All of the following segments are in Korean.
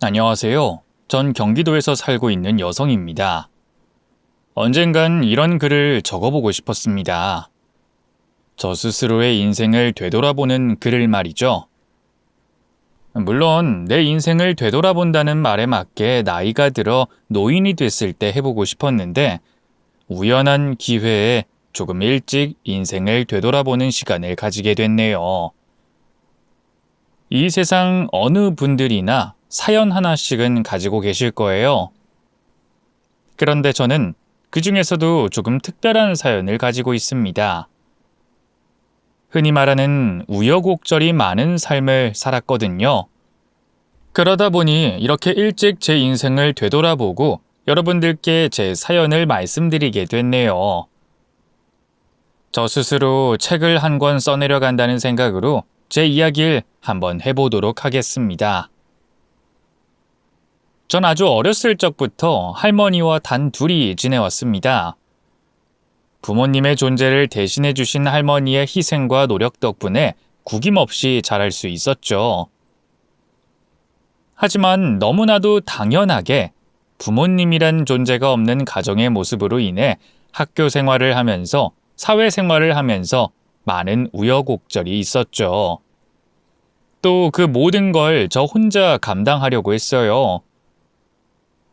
안녕하세요. 전 경기도에서 살고 있는 여성입니다. 언젠간 이런 글을 적어보고 싶었습니다. 저 스스로의 인생을 되돌아보는 글을 말이죠. 물론 내 인생을 되돌아본다는 말에 맞게 나이가 들어 노인이 됐을 때 해보고 싶었는데 우연한 기회에 조금 일찍 인생을 되돌아보는 시간을 가지게 됐네요. 이 세상 어느 분들이나 사연 하나씩은 가지고 계실 거예요. 그런데 저는 그 중에서도 조금 특별한 사연을 가지고 있습니다. 흔히 말하는 우여곡절이 많은 삶을 살았거든요. 그러다 보니 이렇게 일찍 제 인생을 되돌아보고 여러분들께 제 사연을 말씀드리게 됐네요. 저 스스로 책을 한 권 써내려 간다는 생각으로 제 이야기를 한번 해보도록 하겠습니다. 전 아주 어렸을 적부터 할머니와 단 둘이 지내왔습니다. 부모님의 존재를 대신해 주신 할머니의 희생과 노력 덕분에 구김없이 자랄 수 있었죠. 하지만 너무나도 당연하게 부모님이란 존재가 없는 가정의 모습으로 인해 학교 생활을 하면서 사회생활을 하면서 많은 우여곡절이 있었죠. 또 그 모든 걸 저 혼자 감당하려고 했어요.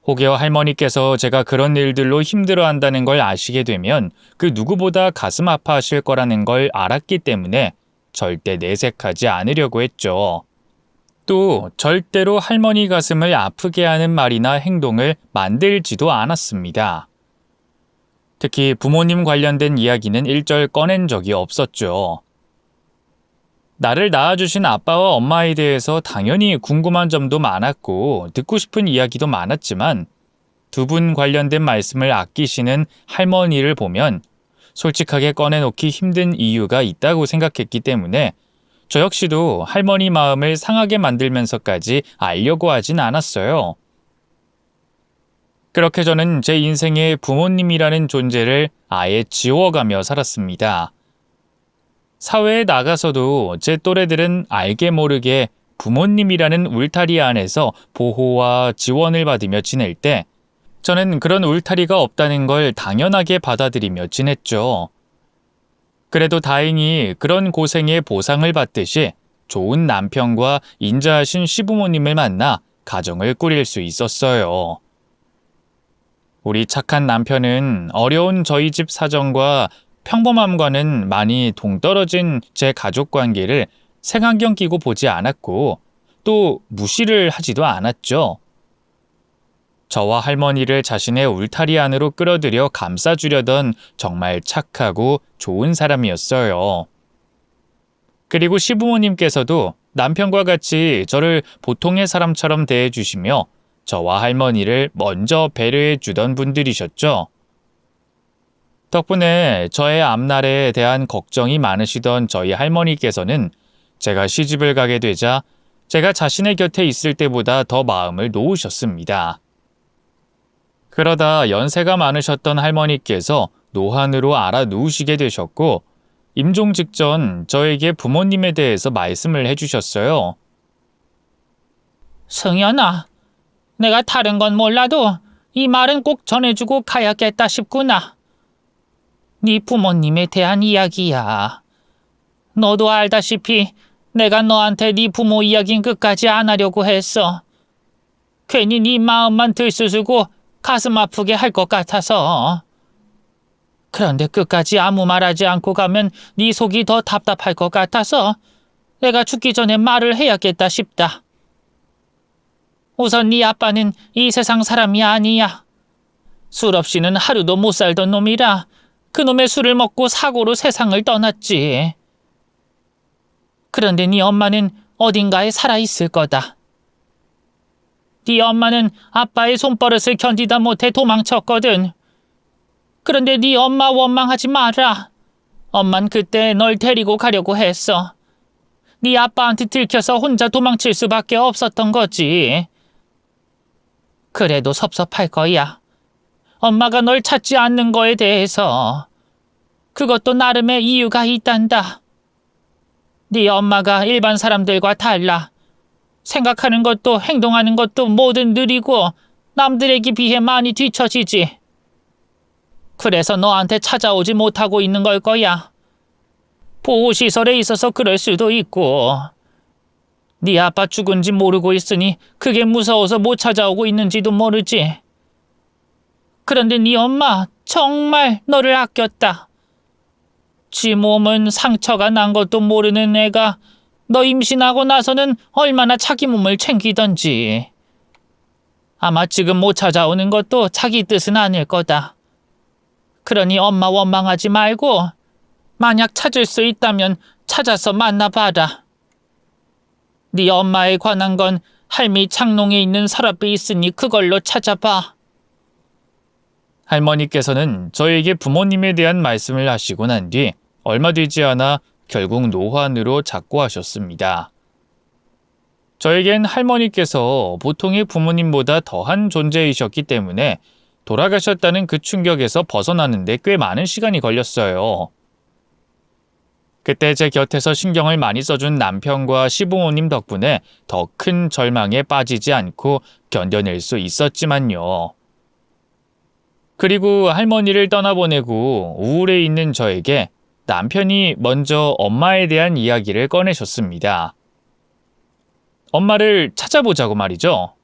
혹여 할머니께서 제가 그런 일들로 힘들어한다는 걸 아시게 되면 그 누구보다 가슴 아파하실 거라는 걸 알았기 때문에 절대 내색하지 않으려고 했죠. 또 절대로 할머니 가슴을 아프게 하는 말이나 행동을 만들지도 않았습니다. 특히 부모님 관련된 이야기는 일절 꺼낸 적이 없었죠. 나를 낳아주신 아빠와 엄마에 대해서 당연히 궁금한 점도 많았고 듣고 싶은 이야기도 많았지만 두 분 관련된 말씀을 아끼시는 할머니를 보면 솔직하게 꺼내놓기 힘든 이유가 있다고 생각했기 때문에 저 역시도 할머니 마음을 상하게 만들면서까지 알려고 하진 않았어요. 그렇게 저는 제 인생에 부모님이라는 존재를 아예 지워가며 살았습니다. 사회에 나가서도 제 또래들은 알게 모르게 부모님이라는 울타리 안에서 보호와 지원을 받으며 지낼 때 저는 그런 울타리가 없다는 걸 당연하게 받아들이며 지냈죠. 그래도 다행히 그런 고생의 보상을 받듯이 좋은 남편과 인자하신 시부모님을 만나 가정을 꾸릴 수 있었어요. 우리 착한 남편은 어려운 저희 집 사정과 평범함과는 많이 동떨어진 제 가족 관계를 색안경 끼고 보지 않았고 또 무시를 하지도 않았죠. 저와 할머니를 자신의 울타리 안으로 끌어들여 감싸주려던 정말 착하고 좋은 사람이었어요. 그리고 시부모님께서도 남편과 같이 저를 보통의 사람처럼 대해주시며 저와 할머니를 먼저 배려해 주던 분들이셨죠. 덕분에 저의 앞날에 대한 걱정이 많으시던 저희 할머니께서는 제가 시집을 가게 되자 제가 자신의 곁에 있을 때보다 더 마음을 놓으셨습니다. 그러다 연세가 많으셨던 할머니께서 노환으로 알아누우시게 되셨고 임종 직전 저에게 부모님에 대해서 말씀을 해주셨어요. 승연아, 내가 다른 건 몰라도 이 말은 꼭 전해주고 가야겠다 싶구나. 네 부모님에 대한 이야기야. 너도 알다시피 내가 너한테 네 부모 이야긴 끝까지 안 하려고 했어. 괜히 네 마음만 들쑤시고 가슴 아프게 할 것 같아서. 그런데 끝까지 아무 말하지 않고 가면 네 속이 더 답답할 것 같아서 내가 죽기 전에 말을 해야겠다 싶다. 우선 네 아빠는 이 세상 사람이 아니야. 술 없이는 하루도 못 살던 놈이라 그놈의 술을 먹고 사고로 세상을 떠났지. 그런데 네 엄마는 어딘가에 살아있을 거다. 네 엄마는 아빠의 손버릇을 견디다 못해 도망쳤거든. 그런데 네 엄마 원망하지 마라. 엄만 그때 널 데리고 가려고 했어. 네 아빠한테 들켜서 혼자 도망칠 수밖에 없었던 거지. 그래도 섭섭할 거야. 엄마가 널 찾지 않는 거에 대해서. 그것도 나름의 이유가 있단다. 네 엄마가 일반 사람들과 달라. 생각하는 것도 행동하는 것도 뭐든 느리고 남들에게 비해 많이 뒤처지지. 그래서 너한테 찾아오지 못하고 있는 걸 거야. 보호시설에 있어서 그럴 수도 있고 네 아빠 죽은지 모르고 있으니 그게 무서워서 못 찾아오고 있는지도 모르지. 그런데 네 엄마 정말 너를 아꼈다. 지 몸은 상처가 난 것도 모르는 애가 너 임신하고 나서는 얼마나 자기 몸을 챙기던지. 아마 지금 못 찾아오는 것도 자기 뜻은 아닐 거다. 그러니 엄마 원망하지 말고 만약 찾을 수 있다면 찾아서 만나봐라. 네 엄마에 관한 건 할미 창농에 있는 서랍에 있으니 그걸로 찾아봐. 할머니께서는 저에게 부모님에 대한 말씀을 하시고 난 뒤 얼마 되지 않아 결국 노환으로 작고하셨습니다. 저에겐 할머니께서 보통의 부모님보다 더한 존재이셨기 때문에 돌아가셨다는 그 충격에서 벗어나는데 꽤 많은 시간이 걸렸어요. 그때 제 곁에서 신경을 많이 써준 남편과 시부모님 덕분에 더 큰 절망에 빠지지 않고 견뎌낼 수 있었지만요. 그리고 할머니를 떠나보내고 우울해 있는 저에게 남편이 먼저 엄마에 대한 이야기를 꺼내셨습니다. 엄마를 찾아보자고 말이죠.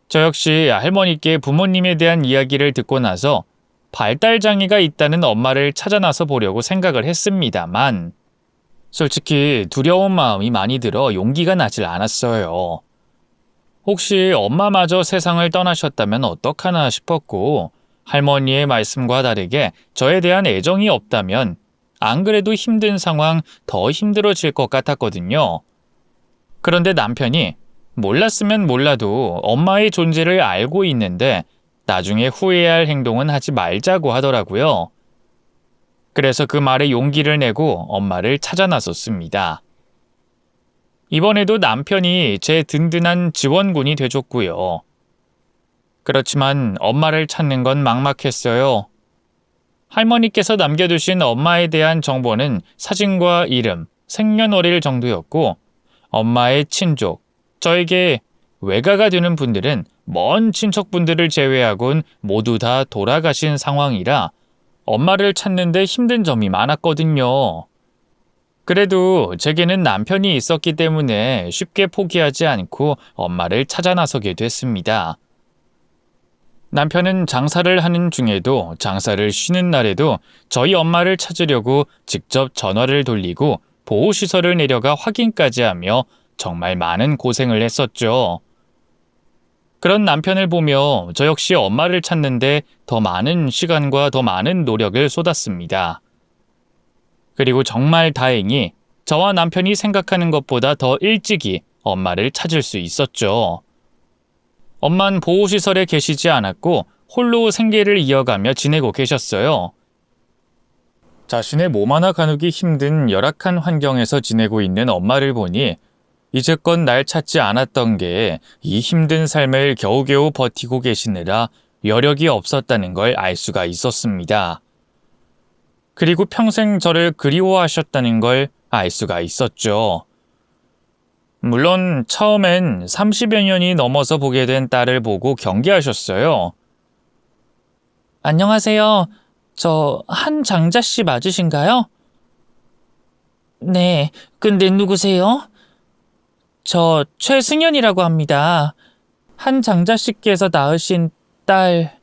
저 역시 할머니께 부모님에 대한 이야기를 듣고 나서 발달장애가 있다는 엄마를 찾아 나서 보려고 생각을 했습니다만 솔직히 두려운 마음이 많이 들어 용기가 나질 않았어요. 혹시 엄마마저 세상을 떠나셨다면 어떡하나 싶었고 할머니의 말씀과 다르게 저에 대한 애정이 없다면 안 그래도 힘든 상황 더 힘들어질 것 같았거든요. 그런데 남편이 몰랐으면 몰라도 엄마의 존재를 알고 있는데 나중에 후회할 행동은 하지 말자고 하더라고요. 그래서 그 말에 용기를 내고 엄마를 찾아 나섰습니다. 이번에도 남편이 제 든든한 지원군이 돼줬고요. 그렇지만 엄마를 찾는 건 막막했어요. 할머니께서 남겨두신 엄마에 대한 정보는 사진과 이름, 생년월일 정도였고 엄마의 친족, 저에게 외가가 되는 분들은 먼 친척분들을 제외하곤 모두 다 돌아가신 상황이라 엄마를 찾는데 힘든 점이 많았거든요. 그래도 제게는 남편이 있었기 때문에 쉽게 포기하지 않고 엄마를 찾아 나서게 됐습니다. 남편은 장사를 하는 중에도 장사를 쉬는 날에도 저희 엄마를 찾으려고 직접 전화를 돌리고 보호시설을 내려가 확인까지 하며 정말 많은 고생을 했었죠. 그런 남편을 보며 저 역시 엄마를 찾는데 더 많은 시간과 더 많은 노력을 쏟았습니다. 그리고 정말 다행히 저와 남편이 생각하는 것보다 더 일찍이 엄마를 찾을 수 있었죠. 엄만 보호시설에 계시지 않았고 홀로 생계를 이어가며 지내고 계셨어요. 자신의 몸 하나 가누기 힘든 열악한 환경에서 지내고 있는 엄마를 보니 이제껏 날 찾지 않았던 게 이 힘든 삶을 겨우겨우 버티고 계시느라 여력이 없었다는 걸 알 수가 있었습니다. 그리고 평생 저를 그리워하셨다는 걸 알 수가 있었죠. 물론 처음엔 30여 년이 넘어서 보게 된 딸을 보고 경계하셨어요. 안녕하세요. 저 한장자 씨 맞으신가요? 네, 근데 누구세요? 저 최승연이라고 합니다. 한장자 씨께서 낳으신 딸,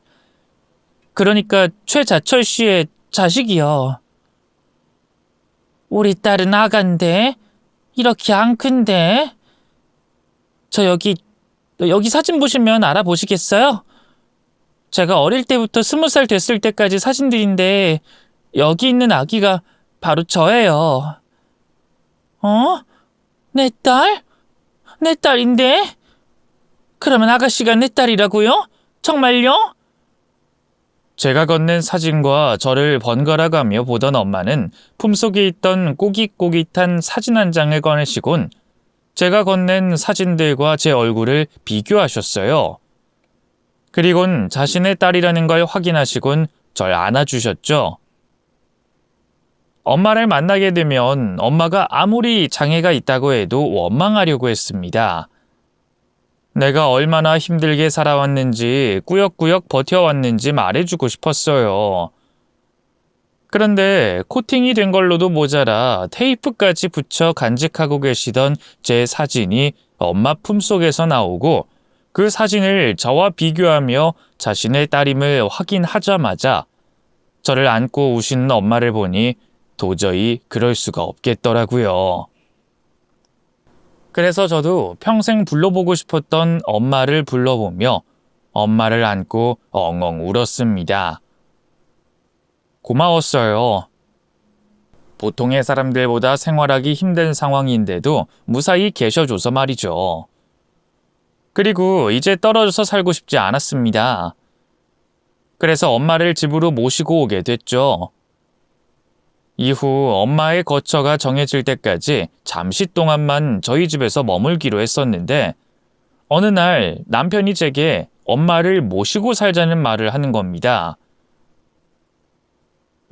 그러니까 최자철 씨의 자식이요. 우리 딸은 아간데 이렇게 안 큰데. 저 여기 사진 보시면 알아보시겠어요? 제가 어릴 때부터 20살 됐을 때까지 사진들인데 여기 있는 아기가 바로 저예요. 어? 내 딸? 내 딸인데? 그러면 아가씨가 내 딸이라고요? 정말요? 제가 건넨 사진과 저를 번갈아 가며 보던 엄마는 품속에 있던 꼬깃꼬깃한 사진 한 장을 꺼내시곤 제가 건넨 사진들과 제 얼굴을 비교하셨어요. 그리곤 자신의 딸이라는 걸 확인하시곤 절 안아주셨죠. 엄마를 만나게 되면 엄마가 아무리 장애가 있다고 해도 원망하려고 했습니다. 내가 얼마나 힘들게 살아왔는지 꾸역꾸역 버텨왔는지 말해주고 싶었어요. 그런데 코팅이 된 걸로도 모자라 테이프까지 붙여 간직하고 계시던 제 사진이 엄마 품속에서 나오고 그 사진을 저와 비교하며 자신의 딸임을 확인하자마자 저를 안고 우시는 엄마를 보니 도저히 그럴 수가 없겠더라고요. 그래서 저도 평생 불러보고 싶었던 엄마를 불러보며 엄마를 안고 엉엉 울었습니다. 고마웠어요. 보통의 사람들보다 생활하기 힘든 상황인데도 무사히 계셔줘서 말이죠. 그리고 이제 떨어져서 살고 싶지 않았습니다. 그래서 엄마를 집으로 모시고 오게 됐죠. 이후 엄마의 거처가 정해질 때까지 잠시 동안만 저희 집에서 머물기로 했었는데 어느 날 남편이 제게 엄마를 모시고 살자는 말을 하는 겁니다.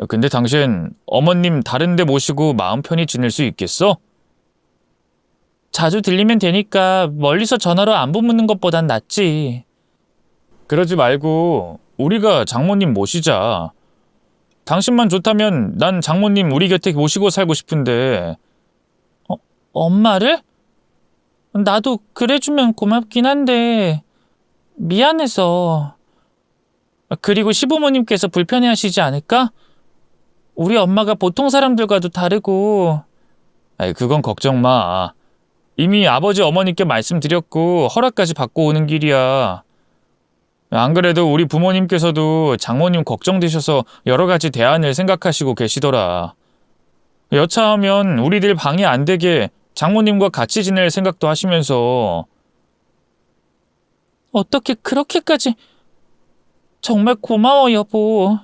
근데 당신 어머님 다른 데 모시고 마음 편히 지낼 수 있겠어? 자주 들리면 되니까 멀리서 전화로 안부 묻는 것보단 낫지. 그러지 말고 우리가 장모님 모시자. 당신만 좋다면 난 장모님 우리 곁에 모시고 살고 싶은데. 엄마를? 나도 그래주면 고맙긴 한데 미안해서. 그리고 시부모님께서 불편해하시지 않을까? 우리 엄마가 보통 사람들과도 다르고. 그건 걱정 마. 이미 아버지 어머니께 말씀드렸고 허락까지 받고 오는 길이야. 안 그래도 우리 부모님께서도 장모님 걱정되셔서 여러 가지 대안을 생각하시고 계시더라. 여차하면 우리들 방해 안 되게 장모님과 같이 지낼 생각도 하시면서. 어떻게 그렇게까지. 정말 고마워 여보.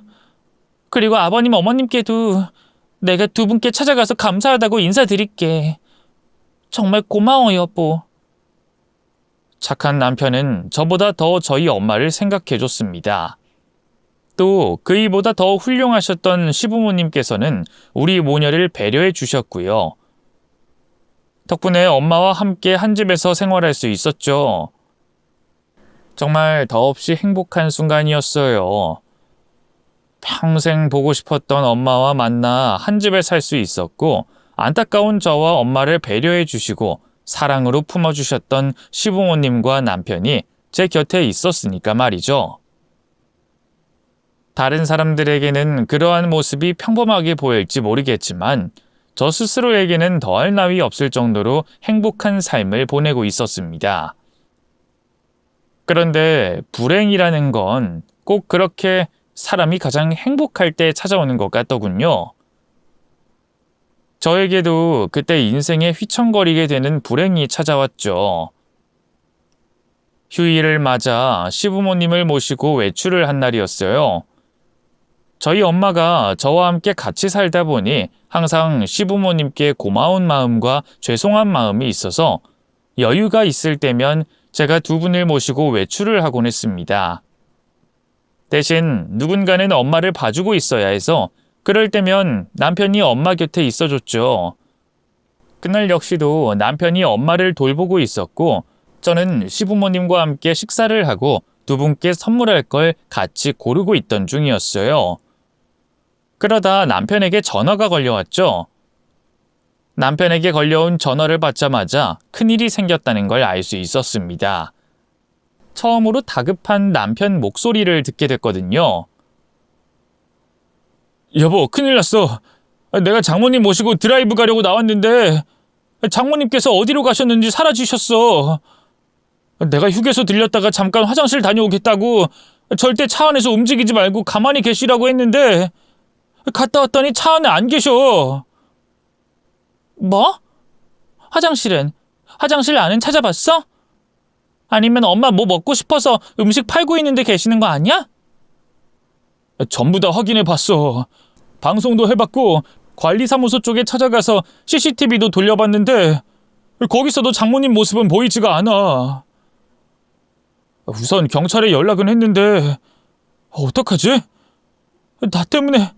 그리고 아버님 어머님께도 내가 두 분께 찾아가서 감사하다고 인사드릴게. 정말 고마워 여보. 착한 남편은 저보다 더 저희 엄마를 생각해줬습니다. 또 그이보다 더 훌륭하셨던 시부모님께서는 우리 모녀를 배려해 주셨고요. 덕분에 엄마와 함께 한 집에서 생활할 수 있었죠. 정말 더없이 행복한 순간이었어요. 평생 보고 싶었던 엄마와 만나 한 집에 살 수 있었고 안타까운 저와 엄마를 배려해 주시고 사랑으로 품어주셨던 시부모님과 남편이 제 곁에 있었으니까 말이죠. 다른 사람들에게는 그러한 모습이 평범하게 보일지 모르겠지만 저 스스로에게는 더할 나위 없을 정도로 행복한 삶을 보내고 있었습니다. 그런데 불행이라는 건 꼭 그렇게 사람이 가장 행복할 때 찾아오는 것 같더군요. 저에게도 그때 인생에 휘청거리게 되는 불행이 찾아왔죠. 휴일을 맞아 시부모님을 모시고 외출을 한 날이었어요. 저희 엄마가 저와 함께 같이 살다 보니 항상 시부모님께 고마운 마음과 죄송한 마음이 있어서 여유가 있을 때면 제가 두 분을 모시고 외출을 하곤 했습니다. 대신 누군가는 엄마를 봐주고 있어야 해서 그럴 때면 남편이 엄마 곁에 있어줬죠. 그날 역시도 남편이 엄마를 돌보고 있었고 저는 시부모님과 함께 식사를 하고 두 분께 선물할 걸 같이 고르고 있던 중이었어요. 그러다 남편에게 전화가 걸려왔죠. 남편에게 걸려온 전화를 받자마자 큰일이 생겼다는 걸 알 수 있었습니다. 처음으로 다급한 남편 목소리를 듣게 됐거든요. 여보, 큰일 났어. 내가 장모님 모시고 드라이브 가려고 나왔는데 장모님께서 어디로 가셨는지 사라지셨어. 내가 휴게소 들렸다가 잠깐 화장실 다녀오겠다고 절대 차 안에서 움직이지 말고 가만히 계시라고 했는데 갔다 왔더니 차 안에 안 계셔. 뭐? 화장실은? 화장실 안은 찾아봤어? 아니면 엄마 뭐 먹고 싶어서 음식 팔고 있는데 계시는 거 아니야? 전부 다 확인해 봤어. 방송도 해봤고 관리사무소 쪽에 찾아가서 CCTV도 돌려봤는데 거기서도 장모님 모습은 보이지가 않아. 우선 경찰에 연락은 했는데 어떡하지? 나 때문에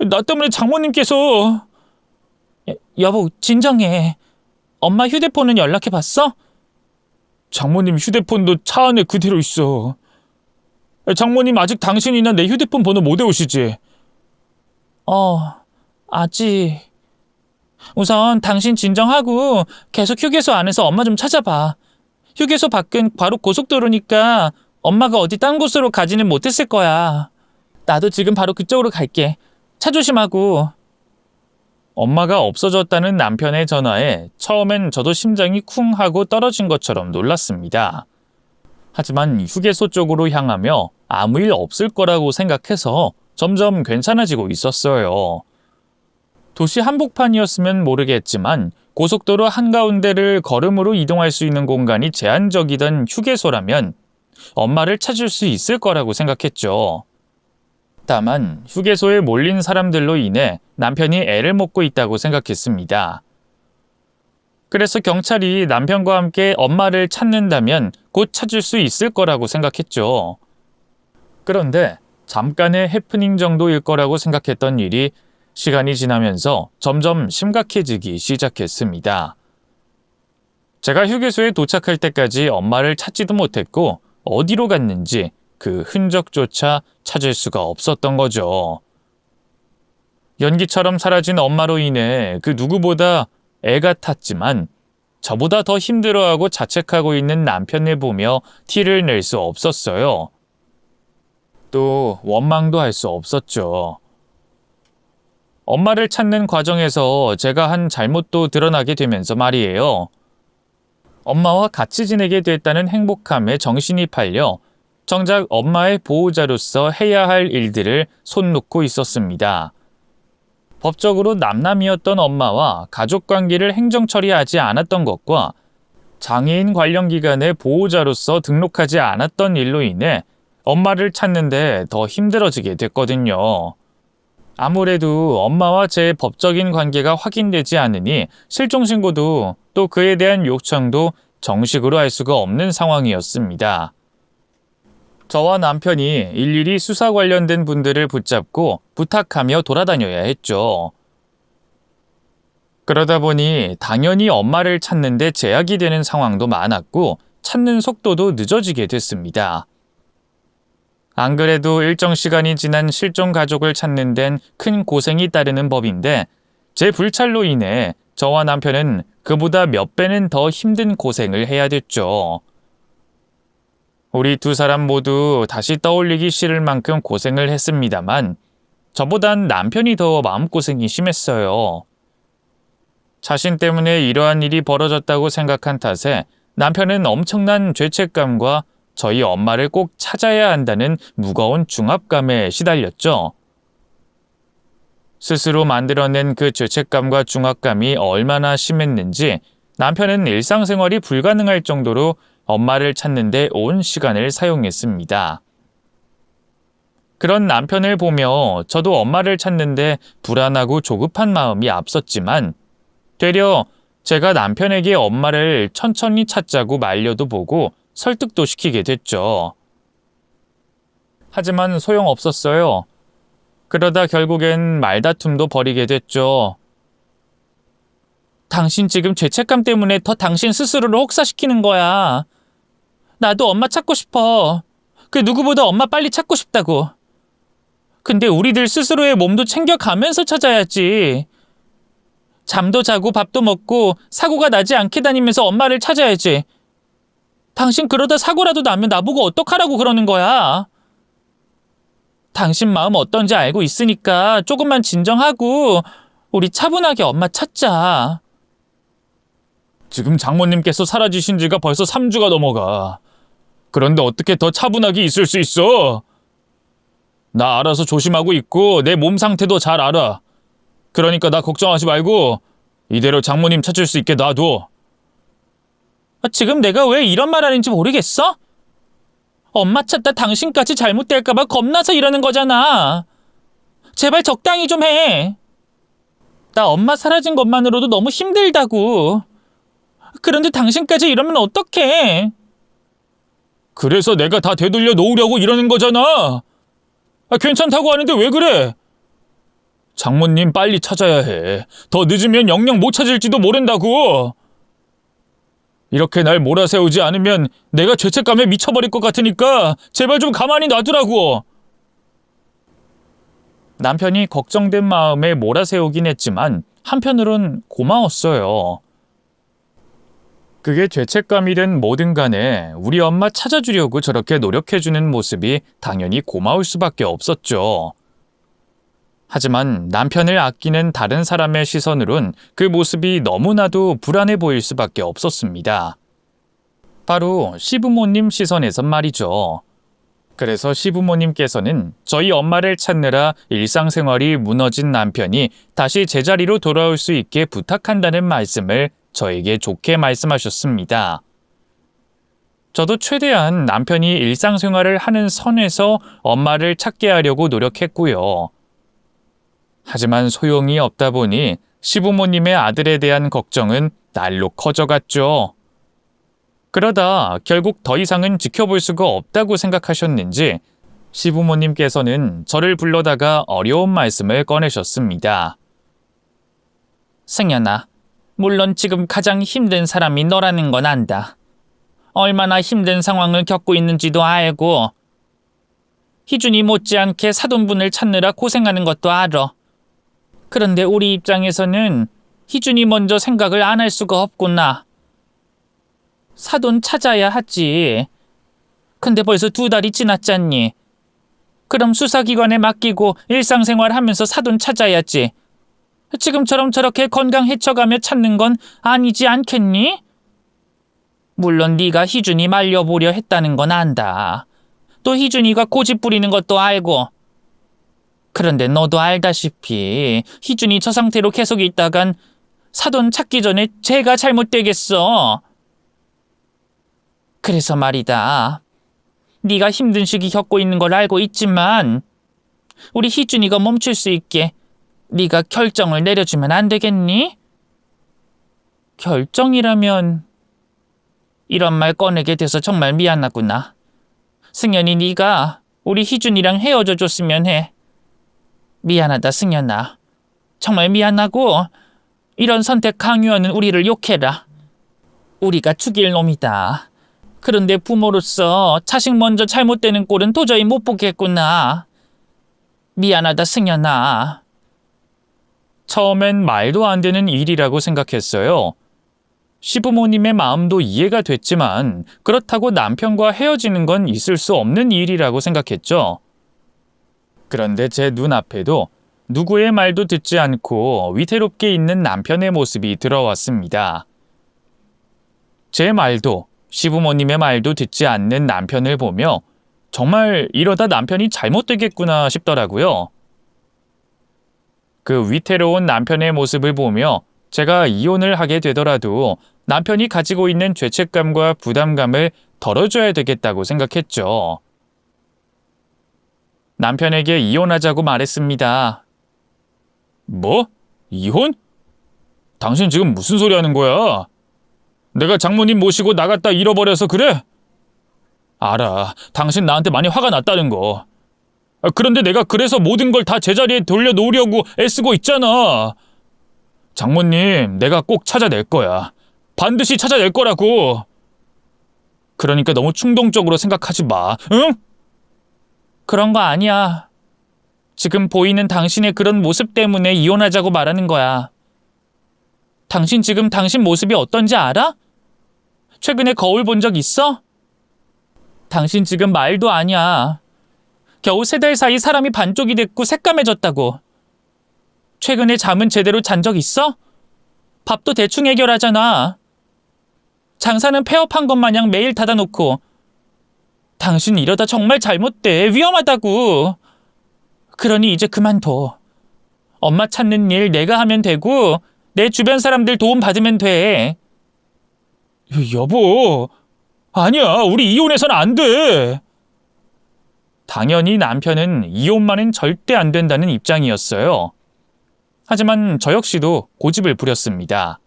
나 때문에 장모님께서... 여보, 진정해. 엄마 휴대폰은 연락해봤어? 장모님 휴대폰도 차 안에 그대로 있어. 장모님 아직 당신이나 내 휴대폰 번호 못 외우시지? 아직... 우선 당신 진정하고 계속 휴게소 안에서 엄마 좀 찾아봐. 휴게소 밖은 바로 고속도로니까 엄마가 어디 딴 곳으로 가지는 못했을 거야. 나도 지금 바로 그쪽으로 갈게. 차 조심하고. 엄마가 없어졌다는 남편의 전화에 처음엔 저도 심장이 쿵 하고 떨어진 것처럼 놀랐습니다. 하지만 휴게소 쪽으로 향하며 아무 일 없을 거라고 생각해서 점점 괜찮아지고 있었어요. 도시 한복판이었으면 모르겠지만 고속도로 한가운데를 걸음으로 이동할 수 있는 공간이 제한적이던 휴게소라면 엄마를 찾을 수 있을 거라고 생각했죠. 다만 휴게소에 몰린 사람들로 인해 남편이 애를 먹고 있다고 생각했습니다. 그래서 경찰이 남편과 함께 엄마를 찾는다면 곧 찾을 수 있을 거라고 생각했죠. 그런데 잠깐의 해프닝 정도일 거라고 생각했던 일이 시간이 지나면서 점점 심각해지기 시작했습니다. 제가 휴게소에 도착할 때까지 엄마를 찾지도 못했고 어디로 갔는지 그 흔적조차 찾을 수가 없었던 거죠. 연기처럼 사라진 엄마로 인해 그 누구보다 애가 탔지만 저보다 더 힘들어하고 자책하고 있는 남편을 보며 티를 낼 수 없었어요. 또 원망도 할 수 없었죠. 엄마를 찾는 과정에서 제가 한 잘못도 드러나게 되면서 말이에요. 엄마와 같이 지내게 됐다는 행복함에 정신이 팔려 정작 엄마의 보호자로서 해야 할 일들을 손 놓고 있었습니다. 법적으로 남남이었던 엄마와 가족관계를 행정처리하지 않았던 것과 장애인 관련 기관의 보호자로서 등록하지 않았던 일로 인해 엄마를 찾는데 더 힘들어지게 됐거든요. 아무래도 엄마와 제 법적인 관계가 확인되지 않으니 실종신고도 또 그에 대한 요청도 정식으로 할 수가 없는 상황이었습니다. 저와 남편이 일일이 수사 관련된 분들을 붙잡고 부탁하며 돌아다녀야 했죠. 그러다 보니 당연히 엄마를 찾는데 제약이 되는 상황도 많았고 찾는 속도도 늦어지게 됐습니다. 안 그래도 일정 시간이 지난 실종 가족을 찾는 데는 큰 고생이 따르는 법인데 제 불찰로 인해 저와 남편은 그보다 몇 배는 더 힘든 고생을 해야 됐죠. 우리 두 사람 모두 다시 떠올리기 싫을 만큼 고생을 했습니다만 저보단 남편이 더 마음고생이 심했어요. 자신 때문에 이러한 일이 벌어졌다고 생각한 탓에 남편은 엄청난 죄책감과 저희 엄마를 꼭 찾아야 한다는 무거운 중압감에 시달렸죠. 스스로 만들어낸 그 죄책감과 중압감이 얼마나 심했는지 남편은 일상생활이 불가능할 정도로 엄마를 찾는데 온 시간을 사용했습니다. 그런 남편을 보며 저도 엄마를 찾는데 불안하고 조급한 마음이 앞섰지만 되려 제가 남편에게 엄마를 천천히 찾자고 말려도 보고 설득도 시키게 됐죠. 하지만 소용없었어요. 그러다 결국엔 말다툼도 벌이게 됐죠. 당신 지금 죄책감 때문에 더 당신 스스로를 혹사시키는 거야. 나도 엄마 찾고 싶어. 그 누구보다 엄마 빨리 찾고 싶다고. 근데 우리들 스스로의 몸도 챙겨가면서 찾아야지. 잠도 자고 밥도 먹고 사고가 나지 않게 다니면서 엄마를 찾아야지. 당신 그러다 사고라도 나면 나보고 어떡하라고 그러는 거야. 당신 마음 어떤지 알고 있으니까 조금만 진정하고 우리 차분하게 엄마 찾자. 지금 장모님께서 사라지신 지가 벌써 3주가 넘어가. 그런데 어떻게 더 차분하게 있을 수 있어? 나 알아서 조심하고 있고 내 몸 상태도 잘 알아. 그러니까 나 걱정하지 말고 이대로 장모님 찾을 수 있게 놔둬. 지금 내가 왜 이런 말 하는지 모르겠어? 엄마 찾다 당신까지 잘못될까봐 겁나서 이러는 거잖아. 제발 적당히 좀 해. 나 엄마 사라진 것만으로도 너무 힘들다고. 그런데 당신까지 이러면 어떡해? 그래서 내가 다 되돌려 놓으려고 이러는 거잖아. 괜찮다고 하는데 왜 그래? 장모님 빨리 찾아야 해. 더 늦으면 영영 못 찾을지도 모른다고. 이렇게 날 몰아세우지 않으면 내가 죄책감에 미쳐버릴 것 같으니까 제발 좀 가만히 놔두라고. 남편이 걱정된 마음에 몰아세우긴 했지만 한편으론 고마웠어요. 그게 죄책감이든 뭐든 간에 우리 엄마 찾아주려고 저렇게 노력해주는 모습이 당연히 고마울 수밖에 없었죠. 하지만 남편을 아끼는 다른 사람의 시선으론 그 모습이 너무나도 불안해 보일 수밖에 없었습니다. 바로 시부모님 시선에선 말이죠. 그래서 시부모님께서는 저희 엄마를 찾느라 일상생활이 무너진 남편이 다시 제자리로 돌아올 수 있게 부탁한다는 말씀을 저에게 좋게 말씀하셨습니다. 저도 최대한 남편이 일상생활을 하는 선에서 엄마를 찾게 하려고 노력했고요. 하지만 소용이 없다 보니 시부모님의 아들에 대한 걱정은 날로 커져갔죠. 그러다 결국 더 이상은 지켜볼 수가 없다고 생각하셨는지 시부모님께서는 저를 불러다가 어려운 말씀을 꺼내셨습니다. 승연아, 물론 지금 가장 힘든 사람이 너라는 건 안다. 얼마나 힘든 상황을 겪고 있는지도 알고 희준이 못지않게 사돈분을 찾느라 고생하는 것도 알아. 그런데 우리 입장에서는 희준이 먼저 생각을 안 할 수가 없구나. 사돈 찾아야 하지. 근데 벌써 2달이 지났잖니. 그럼 수사기관에 맡기고 일상생활 하면서 사돈 찾아야지. 지금처럼 저렇게 건강 해쳐가며 찾는 건 아니지 않겠니? 물론 네가 희준이 말려보려 했다는 건 안다. 또 희준이가 고집 부리는 것도 알고. 그런데 너도 알다시피 희준이 저 상태로 계속 있다간 사돈 찾기 전에 제가 잘못되겠어. 그래서 말이다. 네가 힘든 시기 겪고 있는 걸 알고 있지만 우리 희준이가 멈출 수 있게 네가 결정을 내려주면 안 되겠니? 결정이라면 이런 말 꺼내게 돼서 정말 미안하구나. 승연이 네가 우리 희준이랑 헤어져 줬으면 해. 미안하다 승연아. 정말 미안하고 이런 선택 강요하는 우리를 욕해라. 우리가 죽일 놈이다. 그런데 부모로서 자식 먼저 잘못되는 꼴은 도저히 못 보겠구나. 미안하다 승연아. 처음엔 말도 안 되는 일이라고 생각했어요. 시부모님의 마음도 이해가 됐지만 그렇다고 남편과 헤어지는 건 있을 수 없는 일이라고 생각했죠. 그런데 제 눈앞에도 누구의 말도 듣지 않고 위태롭게 있는 남편의 모습이 들어왔습니다. 제 말도 시부모님의 말도 듣지 않는 남편을 보며 정말 이러다 남편이 잘못되겠구나 싶더라고요. 그 위태로운 남편의 모습을 보며 제가 이혼을 하게 되더라도 남편이 가지고 있는 죄책감과 부담감을 덜어줘야 되겠다고 생각했죠. 남편에게 이혼하자고 말했습니다. 뭐? 이혼? 당신 지금 무슨 소리 하는 거야? 내가 장모님 모시고 나갔다 잃어버려서 그래? 알아. 당신 나한테 많이 화가 났다는 거. 그런데 내가 그래서 모든 걸 다 제자리에 돌려놓으려고 애쓰고 있잖아. 장모님, 내가 꼭 찾아낼 거야. 반드시 찾아낼 거라고. 그러니까 너무 충동적으로 생각하지 마, 응? 그런 거 아니야. 지금 보이는 당신의 그런 모습 때문에 이혼하자고 말하는 거야. 당신 지금 당신 모습이 어떤지 알아? 최근에 거울 본 적 있어? 당신 지금 말도 아니야. 겨우 3달 사이 사람이 반쪽이 됐고 새까매졌다고. 최근에 잠은 제대로 잔 적 있어? 밥도 대충 해결하잖아. 장사는 폐업한 것 마냥 매일 닫아놓고. 당신 이러다 정말 잘못돼. 위험하다고. 그러니 이제 그만둬. 엄마 찾는 일 내가 하면 되고 내 주변 사람들 도움 받으면 돼. 여보, 아니야. 우리 이혼해서는 안 돼. 당연히 남편은 이혼만은 절대 안 된다는 입장이었어요. 하지만 저 역시도 고집을 부렸습니다.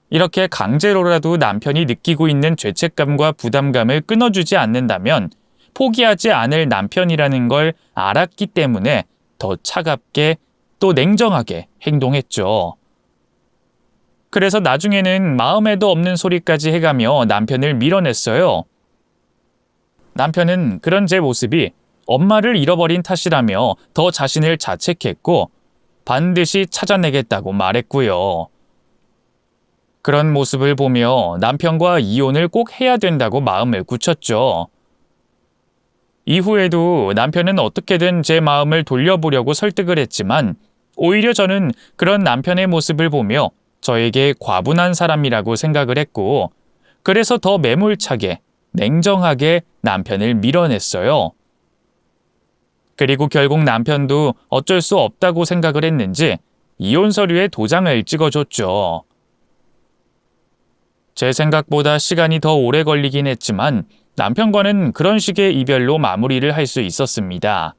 이렇게 강제로라도 남편이 느끼고 있는 죄책감과 부담감을 끊어주지 않는다면 포기하지 않을 남편이라는 걸 알았기 때문에 더 차갑게 또 냉정하게 행동했죠. 그래서 나중에는 마음에도 없는 소리까지 해가며 남편을 밀어냈어요. 남편은 그런 제 모습이 엄마를 잃어버린 탓이라며 더 자신을 자책했고 반드시 찾아내겠다고 말했고요. 그런 모습을 보며 남편과 이혼을 꼭 해야 된다고 마음을 굳혔죠. 이후에도 남편은 어떻게든 제 마음을 돌려보려고 설득을 했지만 오히려 저는 그런 남편의 모습을 보며 저에게 과분한 사람이라고 생각을 했고 그래서 더 매몰차게 냉정하게 남편을 밀어냈어요. 그리고 결국 남편도 어쩔 수 없다고 생각을 했는지 이혼 서류에 도장을 찍어줬죠. 제 생각보다 시간이 더 오래 걸리긴 했지만 남편과는 그런 식의 이별로 마무리를 할 수 있었습니다.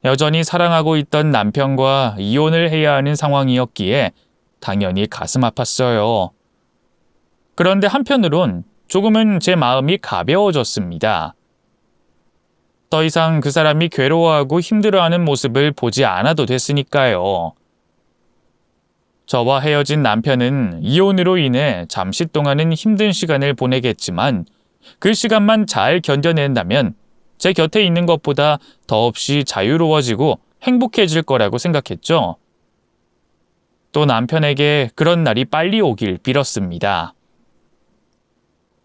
여전히 사랑하고 있던 남편과 이혼을 해야 하는 상황이었기에 당연히 가슴 아팠어요. 그런데 한편으론 조금은 제 마음이 가벼워졌습니다. 더 이상 그 사람이 괴로워하고 힘들어하는 모습을 보지 않아도 됐으니까요. 저와 헤어진 남편은 이혼으로 인해 잠시 동안은 힘든 시간을 보내겠지만 그 시간만 잘 견뎌낸다면 제 곁에 있는 것보다 더없이 자유로워지고 행복해질 거라고 생각했죠. 또 남편에게 그런 날이 빨리 오길 빌었습니다.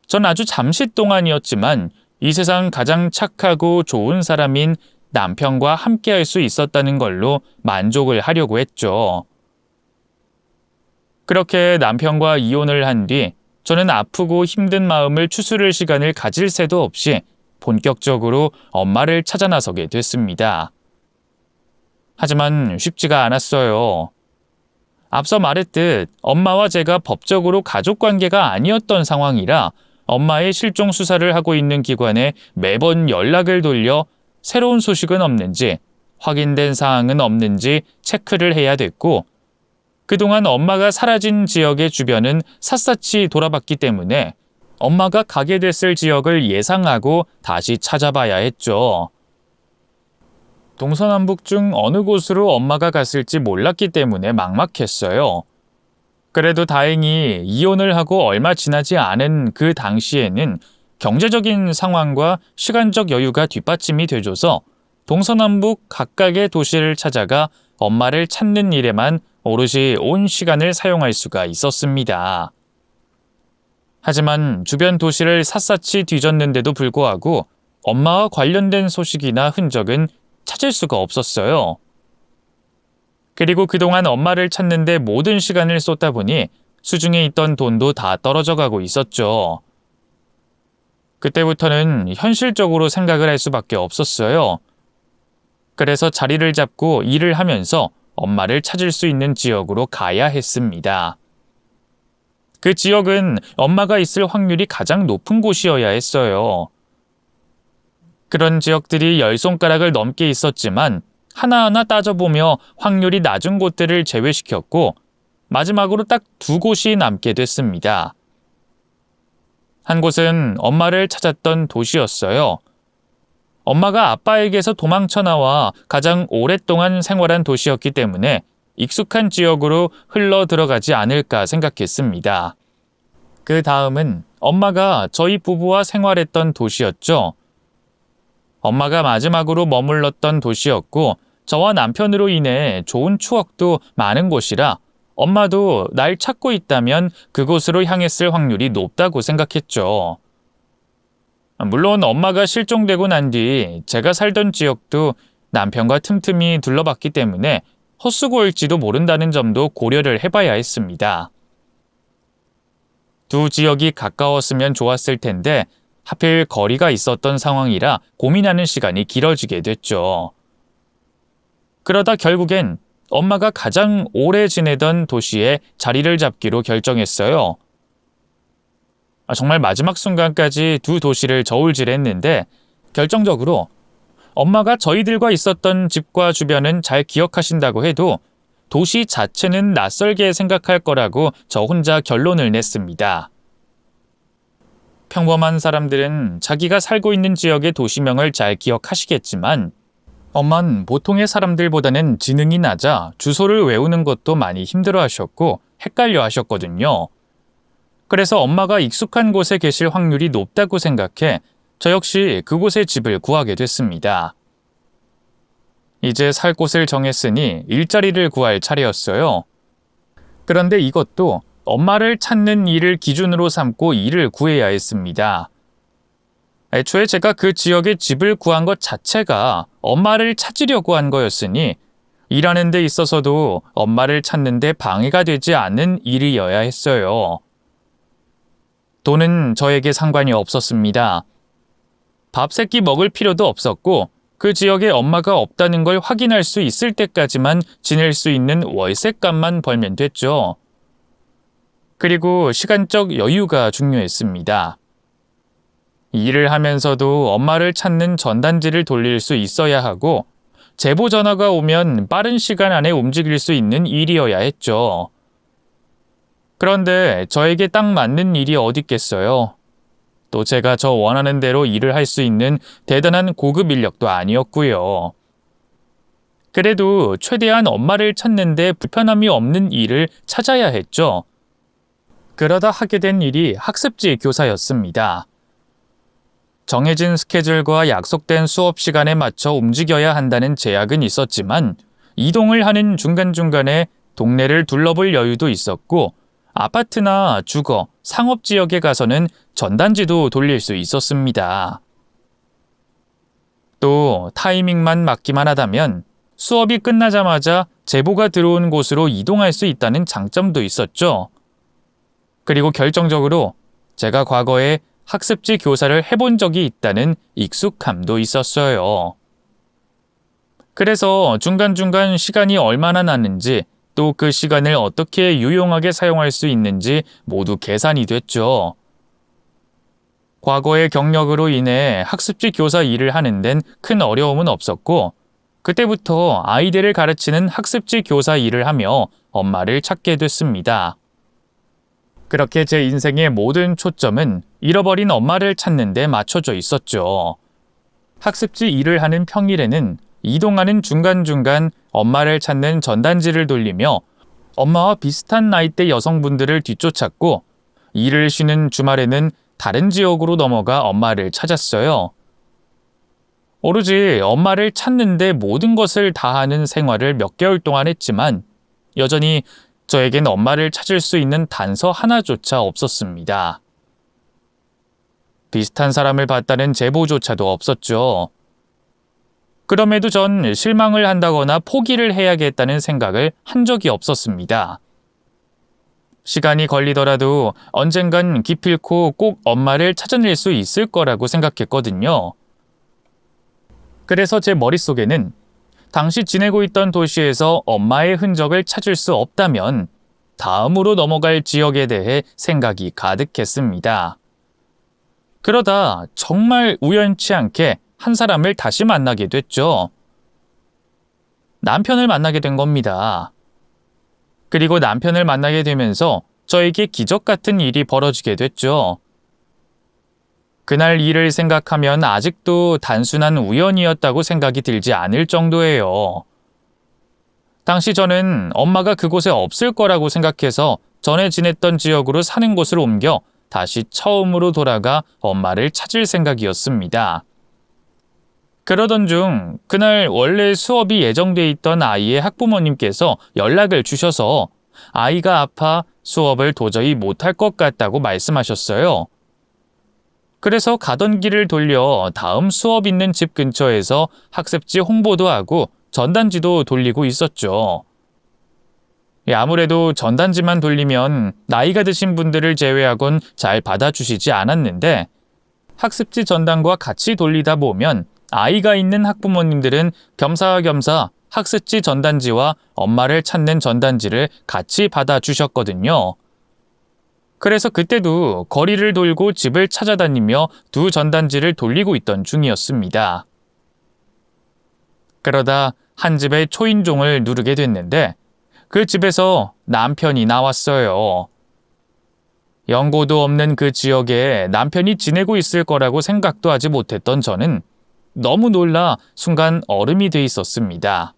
전 아주 잠시 동안이었지만 이 세상 가장 착하고 좋은 사람인 남편과 함께할 수 있었다는 걸로 만족을 하려고 했죠. 그렇게 남편과 이혼을 한 뒤 저는 아프고 힘든 마음을 추스를 시간을 가질 새도 없이 본격적으로 엄마를 찾아 나서게 됐습니다. 하지만 쉽지가 않았어요. 앞서 말했듯 엄마와 제가 법적으로 가족관계가 아니었던 상황이라 엄마의 실종 수사를 하고 있는 기관에 매번 연락을 돌려 새로운 소식은 없는지, 확인된 사항은 없는지 체크를 해야 됐고 그동안 엄마가 사라진 지역의 주변은 샅샅이 돌아봤기 때문에 엄마가 가게 됐을 지역을 예상하고 다시 찾아봐야 했죠. 동서남북 중 어느 곳으로 엄마가 갔을지 몰랐기 때문에 막막했어요. 그래도 다행히 이혼을 하고 얼마 지나지 않은 그 당시에는 경제적인 상황과 시간적 여유가 뒷받침이 돼줘서 동서남북 각각의 도시를 찾아가 엄마를 찾는 일에만 오롯이 온 시간을 사용할 수가 있었습니다. 하지만 주변 도시를 샅샅이 뒤졌는데도 불구하고 엄마와 관련된 소식이나 흔적은 찾을 수가 없었어요. 그리고 그동안 엄마를 찾는데 모든 시간을 쏟다 보니 수중에 있던 돈도 다 떨어져 가고 있었죠. 그때부터는 현실적으로 생각을 할 수밖에 없었어요. 그래서 자리를 잡고 일을 하면서 엄마를 찾을 수 있는 지역으로 가야 했습니다. 그 지역은 엄마가 있을 확률이 가장 높은 곳이어야 했어요. 그런 지역들이 10손가락을 넘게 있었지만 하나하나 따져보며 확률이 낮은 곳들을 제외시켰고 마지막으로 딱 2곳이 남게 됐습니다. 한 곳은 엄마를 찾았던 도시였어요. 엄마가 아빠에게서 도망쳐 나와 가장 오랫동안 생활한 도시였기 때문에 익숙한 지역으로 흘러 들어가지 않을까 생각했습니다. 그 다음은 엄마가 저희 부부와 생활했던 도시였죠. 엄마가 마지막으로 머물렀던 도시였고 저와 남편으로 인해 좋은 추억도 많은 곳이라 엄마도 날 찾고 있다면 그곳으로 향했을 확률이 높다고 생각했죠. 물론 엄마가 실종되고 난 뒤 제가 살던 지역도 남편과 틈틈이 둘러봤기 때문에 헛수고일지도 모른다는 점도 고려를 해봐야 했습니다. 두 지역이 가까웠으면 좋았을 텐데 하필 거리가 있었던 상황이라 고민하는 시간이 길어지게 됐죠. 그러다 결국엔 엄마가 가장 오래 지내던 도시에 자리를 잡기로 결정했어요. 정말 마지막 순간까지 두 도시를 저울질했는데 결정적으로 엄마가 저희들과 있었던 집과 주변은 잘 기억하신다고 해도 도시 자체는 낯설게 생각할 거라고 저 혼자 결론을 냈습니다. 평범한 사람들은 자기가 살고 있는 지역의 도시명을 잘 기억하시겠지만 엄만 보통의 사람들보다는 지능이 낮아 주소를 외우는 것도 많이 힘들어 하셨고 헷갈려 하셨거든요. 그래서 엄마가 익숙한 곳에 계실 확률이 높다고 생각해 저 역시 그곳에 집을 구하게 됐습니다. 이제 살 곳을 정했으니 일자리를 구할 차례였어요. 그런데 이것도 엄마를 찾는 일을 기준으로 삼고 일을 구해야 했습니다. 애초에 제가 그 지역에 집을 구한 것 자체가 엄마를 찾으려고 한 거였으니 일하는 데 있어서도 엄마를 찾는 데 방해가 되지 않는 일이어야 했어요. 돈은 저에게 상관이 없었습니다. 밥 세 끼 먹을 필요도 없었고 그 지역에 엄마가 없다는 걸 확인할 수 있을 때까지만 지낼 수 있는 월세값만 벌면 됐죠. 그리고 시간적 여유가 중요했습니다. 일을 하면서도 엄마를 찾는 전단지를 돌릴 수 있어야 하고 제보 전화가 오면 빠른 시간 안에 움직일 수 있는 일이어야 했죠. 그런데 저에게 딱 맞는 일이 어딨겠어요. 또 제가 저 원하는 대로 일을 할 수 있는 대단한 고급 인력도 아니었고요. 그래도 최대한 엄마를 찾는데 불편함이 없는 일을 찾아야 했죠. 그러다 하게 된 일이 학습지 교사였습니다. 정해진 스케줄과 약속된 수업 시간에 맞춰 움직여야 한다는 제약은 있었지만 이동을 하는 중간중간에 동네를 둘러볼 여유도 있었고 아파트나 주거, 상업 지역에 가서는 전단지도 돌릴 수 있었습니다. 또 타이밍만 맞기만 하다면 수업이 끝나자마자 제보가 들어온 곳으로 이동할 수 있다는 장점도 있었죠. 그리고 결정적으로 제가 과거에 학습지 교사를 해본 적이 있다는 익숙함도 있었어요. 그래서 중간중간 시간이 얼마나 나는지 또 그 시간을 어떻게 유용하게 사용할 수 있는지 모두 계산이 됐죠. 과거의 경력으로 인해 학습지 교사 일을 하는 데는 큰 어려움은 없었고 그때부터 아이들을 가르치는 학습지 교사 일을 하며 엄마를 찾게 됐습니다. 그렇게 제 인생의 모든 초점은 잃어버린 엄마를 찾는 데 맞춰져 있었죠. 학습지 일을 하는 평일에는 이동하는 중간중간 엄마를 찾는 전단지를 돌리며 엄마와 비슷한 나이대 여성분들을 뒤쫓았고 일을 쉬는 주말에는 다른 지역으로 넘어가 엄마를 찾았어요. 오로지 엄마를 찾는데 모든 것을 다하는 생활을 몇 개월 동안 했지만 여전히 저에겐 엄마를 찾을 수 있는 단서 하나조차 없었습니다. 비슷한 사람을 봤다는 제보조차도 없었죠. 그럼에도 전 실망을 한다거나 포기를 해야겠다는 생각을 한 적이 없었습니다. 시간이 걸리더라도 언젠간 기필코 꼭 엄마를 찾아낼 수 있을 거라고 생각했거든요. 그래서 제 머릿속에는 당시 지내고 있던 도시에서 엄마의 흔적을 찾을 수 없다면 다음으로 넘어갈 지역에 대해 생각이 가득했습니다. 그러다 정말 우연치 않게 한 사람을 다시 만나게 됐죠. 남편을 만나게 된 겁니다. 그리고 남편을 만나게 되면서 저에게 기적 같은 일이 벌어지게 됐죠. 그날 일을 생각하면 아직도 단순한 우연이었다고 생각이 들지 않을 정도예요. 당시 저는 엄마가 그곳에 없을 거라고 생각해서 전에 지냈던 지역으로 사는 곳을 옮겨 다시 처음으로 돌아가 엄마를 찾을 생각이었습니다. 그러던 중 그날 원래 수업이 예정돼 있던 아이의 학부모님께서 연락을 주셔서 아이가 아파 수업을 도저히 못할 것 같다고 말씀하셨어요. 그래서 가던 길을 돌려 다음 수업 있는 집 근처에서 학습지 홍보도 하고 전단지도 돌리고 있었죠. 아무래도 전단지만 돌리면 나이가 드신 분들을 제외하곤 잘 받아주시지 않았는데 학습지 전단과 같이 돌리다 보면 아이가 있는 학부모님들은 겸사겸사 학습지 전단지와 엄마를 찾는 전단지를 같이 받아주셨거든요. 그래서 그때도 거리를 돌고 집을 찾아다니며 두 전단지를 돌리고 있던 중이었습니다. 그러다 한 집의 초인종을 누르게 됐는데 그 집에서 남편이 나왔어요. 연고도 없는 그 지역에 남편이 지내고 있을 거라고 생각도 하지 못했던 저는 너무 놀라 순간 얼음이 돼 있었습니다.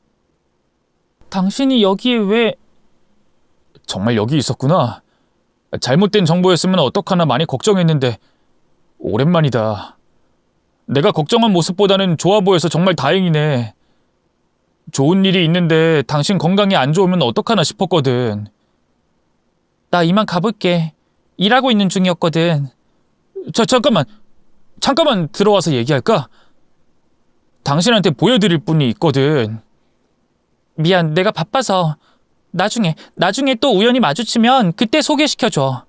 당신이 여기에 왜... 정말 여기 있었구나. 잘못된 정보였으면 어떡하나 많이 걱정했는데 오랜만이다. 내가 걱정한 모습보다는 좋아 보여서 정말 다행이네. 좋은 일이 있는데 당신 건강이 안 좋으면 어떡하나 싶었거든. 나 이만 가볼게. 일하고 있는 중이었거든. 잠깐만 들어와서 얘기할까? 당신한테 보여드릴 분이 있거든. 미안, 내가 바빠서. 나중에 또 우연히 마주치면 그때 소개시켜줘.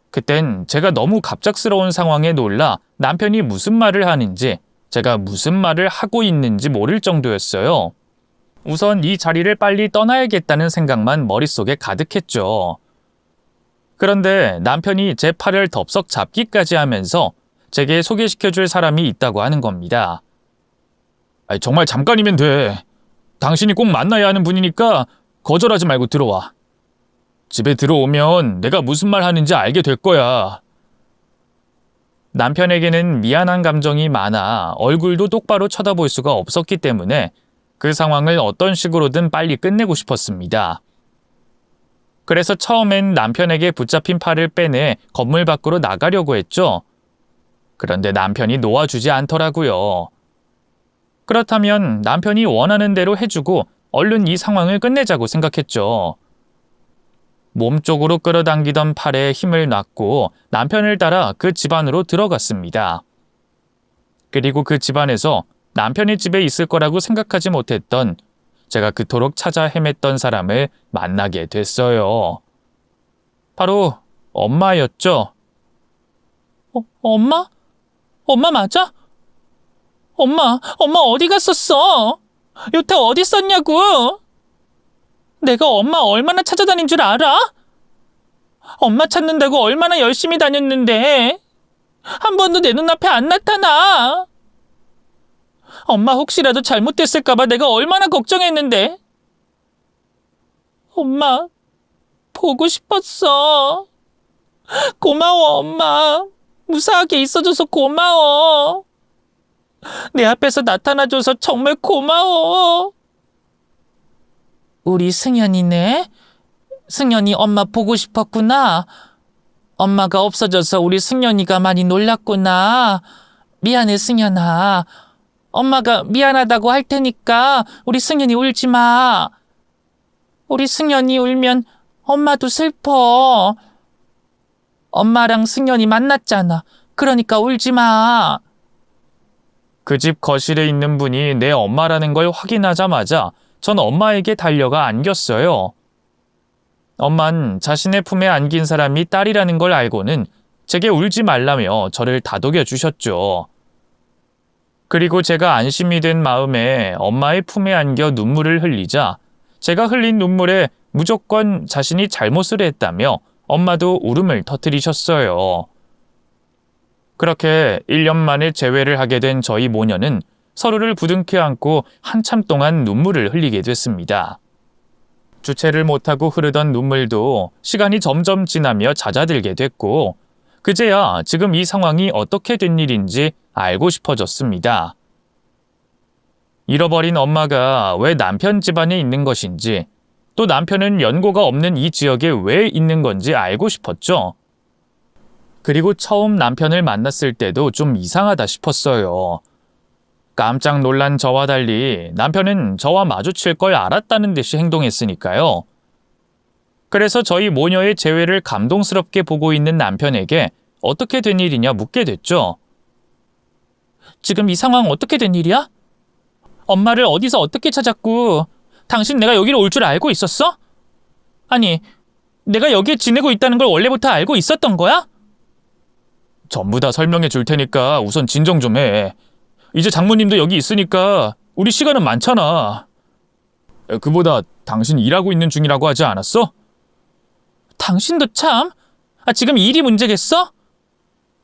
그땐 제가 너무 갑작스러운 상황에 놀라 남편이 무슨 말을 하는지, 제가 무슨 말을 하고 있는지 모를 정도였어요. 우선 이 자리를 빨리 떠나야겠다는 생각만 머릿속에 가득했죠. 그런데 남편이 제 팔을 덥석 잡기까지 하면서 제게 소개시켜줄 사람이 있다고 하는 겁니다. 정말 잠깐이면 돼. 당신이 꼭 만나야 하는 분이니까 거절하지 말고 들어와. 집에 들어오면 내가 무슨 말 하는지 알게 될 거야. 남편에게는 미안한 감정이 많아 얼굴도 똑바로 쳐다볼 수가 없었기 때문에 그 상황을 어떤 식으로든 빨리 끝내고 싶었습니다. 그래서 처음엔 남편에게 붙잡힌 팔을 빼내 건물 밖으로 나가려고 했죠. 그런데 남편이 놓아주지 않더라고요. 그렇다면 남편이 원하는 대로 해주고 얼른 이 상황을 끝내자고 생각했죠. 몸쪽으로 끌어당기던 팔에 힘을 놨고 남편을 따라 그 집 안으로 들어갔습니다. 그리고 그 집 안에서 남편이 집에 있을 거라고 생각하지 못했던, 제가 그토록 찾아 헤맸던 사람을 만나게 됐어요. 바로 엄마였죠. 엄마? 엄마 맞아? 엄마 어디 갔었어? 여태 어디 있었냐고? 내가 엄마 얼마나 찾아다닌 줄 알아? 엄마 찾는다고 얼마나 열심히 다녔는데 한 번도 내 눈앞에 안 나타나. 엄마 혹시라도 잘못됐을까봐 내가 얼마나 걱정했는데. 엄마 보고 싶었어. 고마워 엄마. 무사하게 있어줘서 고마워. 내 앞에서 나타나줘서 정말 고마워. 우리 승현이네. 승현이 엄마 보고 싶었구나. 엄마가 없어져서 우리 승현이가 많이 놀랐구나. 미안해 승현아. 엄마가 미안하다고 할 테니까 우리 승현이 울지 마. 우리 승현이 울면 엄마도 슬퍼. 엄마랑 승현이 만났잖아. 그러니까 울지 마. 그 집 거실에 있는 분이 내 엄마라는 걸 확인하자마자 전 엄마에게 달려가 안겼어요. 엄만 자신의 품에 안긴 사람이 딸이라는 걸 알고는 제게 울지 말라며 저를 다독여 주셨죠. 그리고 제가 안심이 된 마음에 엄마의 품에 안겨 눈물을 흘리자 제가 흘린 눈물에 무조건 자신이 잘못을 했다며 엄마도 울음을 터뜨리셨어요. 그렇게 1년 만에 재회를 하게 된 저희 모녀는 서로를 부둥켜 안고 한참 동안 눈물을 흘리게 됐습니다. 주체를 못하고 흐르던 눈물도 시간이 점점 지나며 잦아들게 됐고, 그제야 지금 이 상황이 어떻게 된 일인지 알고 싶어졌습니다. 잃어버린 엄마가 왜 남편 집안에 있는 것인지, 또 남편은 연고가 없는 이 지역에 왜 있는 건지 알고 싶었죠. 그리고 처음 남편을 만났을 때도 좀 이상하다 싶었어요. 깜짝 놀란 저와 달리 남편은 저와 마주칠 걸 알았다는 듯이 행동했으니까요. 그래서 저희 모녀의 재회를 감동스럽게 보고 있는 남편에게 어떻게 된 일이냐 묻게 됐죠. 지금 이 상황 어떻게 된 일이야? 엄마를 어디서 어떻게 찾았고, 당신 내가 여기로 올 줄 알고 있었어? 아니, 내가 여기에 지내고 있다는 걸 원래부터 알고 있었던 거야? 전부 다 설명해 줄 테니까 우선 진정 좀 해. 이제 장모님도 여기 있으니까 우리 시간은 많잖아. 그보다 당신 일하고 있는 중이라고 하지 않았어? 당신도 참. 지금 일이 문제겠어?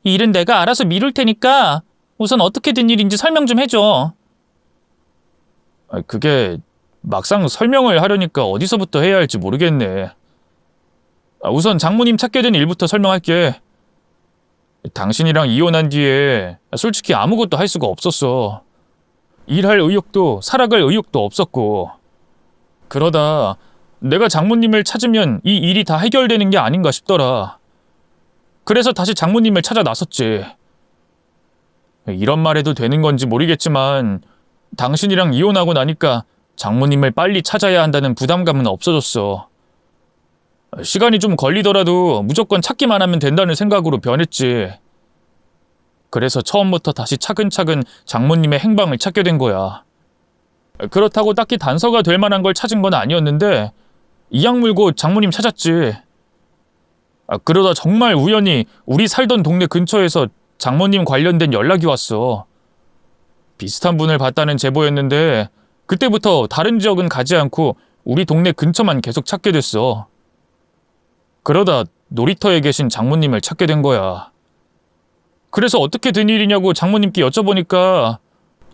일은 내가 알아서 미룰 테니까 우선 어떻게 된 일인지 설명 좀 해줘. 그게 막상 설명을 하려니까 어디서부터 해야 할지 모르겠네. 우선 장모님 찾게 된 일부터 설명할게. 당신이랑 이혼한 뒤에 솔직히 아무것도 할 수가 없었어. 일할 의욕도 살아갈 의욕도 없었고. 그러다 내가 장모님을 찾으면 이 일이 다 해결되는 게 아닌가 싶더라. 그래서 다시 장모님을 찾아 나섰지. 이런 말 해도 되는 건지 모르겠지만 당신이랑 이혼하고 나니까 장모님을 빨리 찾아야 한다는 부담감은 없어졌어. 시간이 좀 걸리더라도 무조건 찾기만 하면 된다는 생각으로 변했지. 그래서 처음부터 다시 차근차근 장모님의 행방을 찾게 된 거야. 그렇다고 딱히 단서가 될 만한 걸 찾은 건 아니었는데 이악 물고 장모님 찾았지. 그러다 정말 우연히 우리 살던 동네 근처에서 장모님 관련된 연락이 왔어. 비슷한 분을 봤다는 제보였는데 그때부터 다른 지역은 가지 않고 우리 동네 근처만 계속 찾게 됐어. 그러다 놀이터에 계신 장모님을 찾게 된 거야. 그래서 어떻게 된 일이냐고 장모님께 여쭤보니까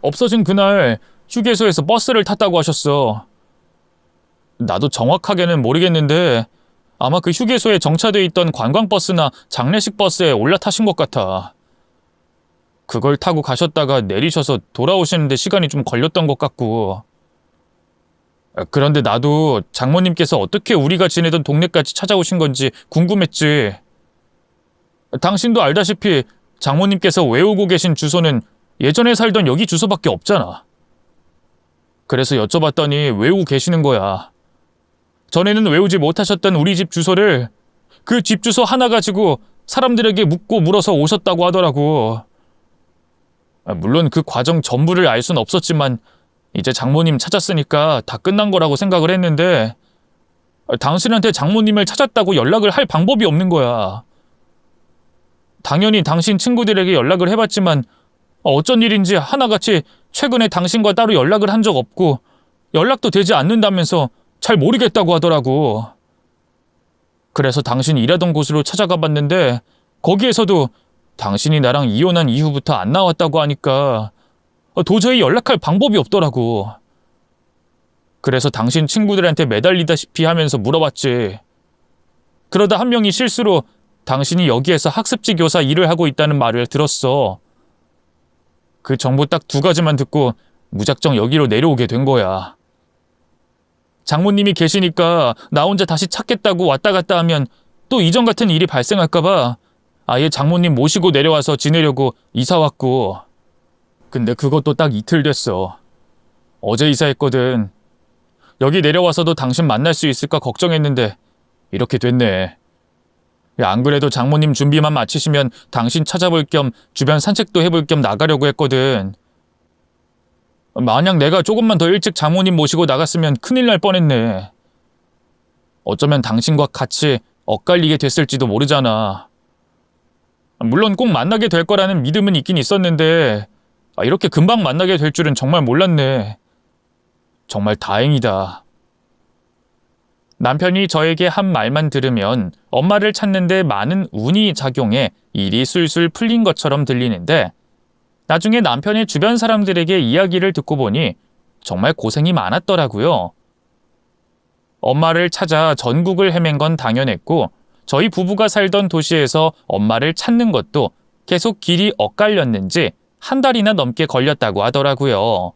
없어진 그날 휴게소에서 버스를 탔다고 하셨어. 나도 정확하게는 모르겠는데 아마 그 휴게소에 정차돼 있던 관광버스나 장례식 버스에 올라타신 것 같아. 그걸 타고 가셨다가 내리셔서 돌아오시는데 시간이 좀 걸렸던 것 같고. 그런데 나도 장모님께서 어떻게 우리가 지내던 동네까지 찾아오신 건지 궁금했지. 당신도 알다시피 장모님께서 외우고 계신 주소는 예전에 살던 여기 주소밖에 없잖아. 그래서 여쭤봤더니 외우고 계시는 거야. 전에는 외우지 못하셨던 우리 집 주소를 그 집 주소 하나 가지고 사람들에게 묻고 물어서 오셨다고 하더라고. 물론 그 과정 전부를 알 순 없었지만 이제 장모님 찾았으니까 다 끝난 거라고 생각을 했는데 당신한테 장모님을 찾았다고 연락을 할 방법이 없는 거야. 당연히 당신 친구들에게 연락을 해봤지만 어쩐 일인지 하나같이 최근에 당신과 따로 연락을 한 적 없고 연락도 되지 않는다면서 잘 모르겠다고 하더라고. 그래서 당신이 일하던 곳으로 찾아가 봤는데 거기에서도 당신이 나랑 이혼한 이후부터 안 나왔다고 하니까 도저히 연락할 방법이 없더라고. 그래서 당신 친구들한테 매달리다시피 하면서 물어봤지. 그러다 한 명이 실수로 당신이 여기에서 학습지 교사 일을 하고 있다는 말을 들었어. 그 정보 딱 2가지만 듣고 무작정 여기로 내려오게 된 거야. 장모님이 계시니까 나 혼자 다시 찾겠다고 왔다 갔다 하면 또 이전 같은 일이 발생할까봐 아예 장모님 모시고 내려와서 지내려고 이사 왔고. 근데 그것도 딱 이틀 됐어. 어제 이사했거든. 여기 내려와서도 당신 만날 수 있을까 걱정했는데 이렇게 됐네. 안 그래도 장모님 준비만 마치시면 당신 찾아볼 겸 주변 산책도 해볼 겸 나가려고 했거든. 만약 내가 조금만 더 일찍 장모님 모시고 나갔으면 큰일 날 뻔했네. 어쩌면 당신과 같이 엇갈리게 됐을지도 모르잖아. 물론 꼭 만나게 될 거라는 믿음은 있긴 있었는데 이렇게 금방 만나게 될 줄은 정말 몰랐네. 정말 다행이다. 남편이 저에게 한 말만 들으면 엄마를 찾는데 많은 운이 작용해 일이 술술 풀린 것처럼 들리는데 나중에 남편의 주변 사람들에게 이야기를 듣고 보니 정말 고생이 많았더라고요. 엄마를 찾아 전국을 헤맨 건 당연했고 저희 부부가 살던 도시에서 엄마를 찾는 것도 계속 길이 엇갈렸는지 1달이나 넘게 걸렸다고 하더라고요.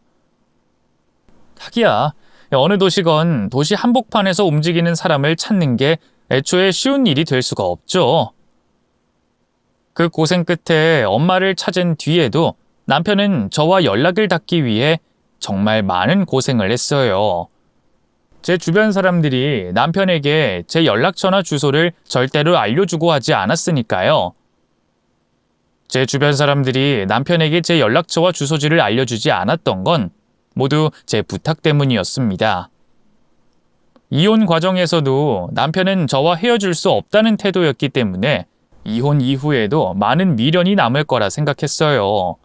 하기야 어느 도시건 도시 한복판에서 움직이는 사람을 찾는 게 애초에 쉬운 일이 될 수가 없죠. 그 고생 끝에 엄마를 찾은 뒤에도 남편은 저와 연락을 닿기 위해 정말 많은 고생을 했어요. 제 주변 사람들이 남편에게 제 연락처나 주소를 절대로 알려주고 하지 않았으니까요. 제 주변 사람들이 남편에게 제 연락처와 주소지를 알려주지 않았던 건 모두 제 부탁 때문이었습니다. 이혼 과정에서도 남편은 저와 헤어질 수 없다는 태도였기 때문에 이혼 이후에도 많은 미련이 남을 거라 생각했어요.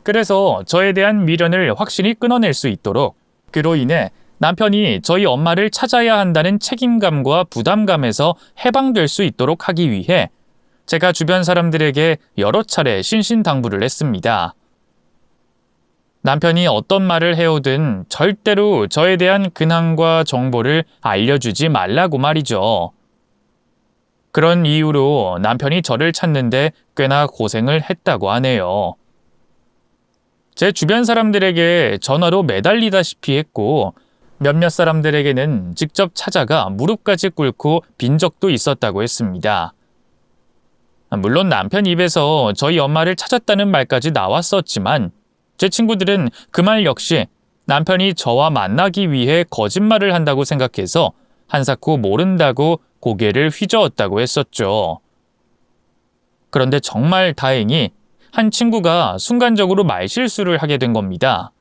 그래서 저에 대한 미련을 확실히 끊어낼 수 있도록 그로 인해 남편이 저희 엄마를 찾아야 한다는 책임감과 부담감에서 해방될 수 있도록 하기 위해 제가 주변 사람들에게 여러 차례 신신당부를 했습니다. 남편이 어떤 말을 해오든 절대로 저에 대한 근황과 정보를 알려주지 말라고 말이죠. 그런 이유로 남편이 저를 찾는데 꽤나 고생을 했다고 하네요. 제 주변 사람들에게 전화로 매달리다시피 했고 몇몇 사람들에게는 직접 찾아가 무릎까지 꿇고 빈 적도 있었다고 했습니다. 물론 남편 입에서 저희 엄마를 찾았다는 말까지 나왔었지만 제 친구들은 그 말 역시 남편이 저와 만나기 위해 거짓말을 한다고 생각해서 한사코 모른다고 고개를 휘저었다고 했었죠. 그런데 정말 다행히 한 친구가 순간적으로 말실수를 하게 된 겁니다.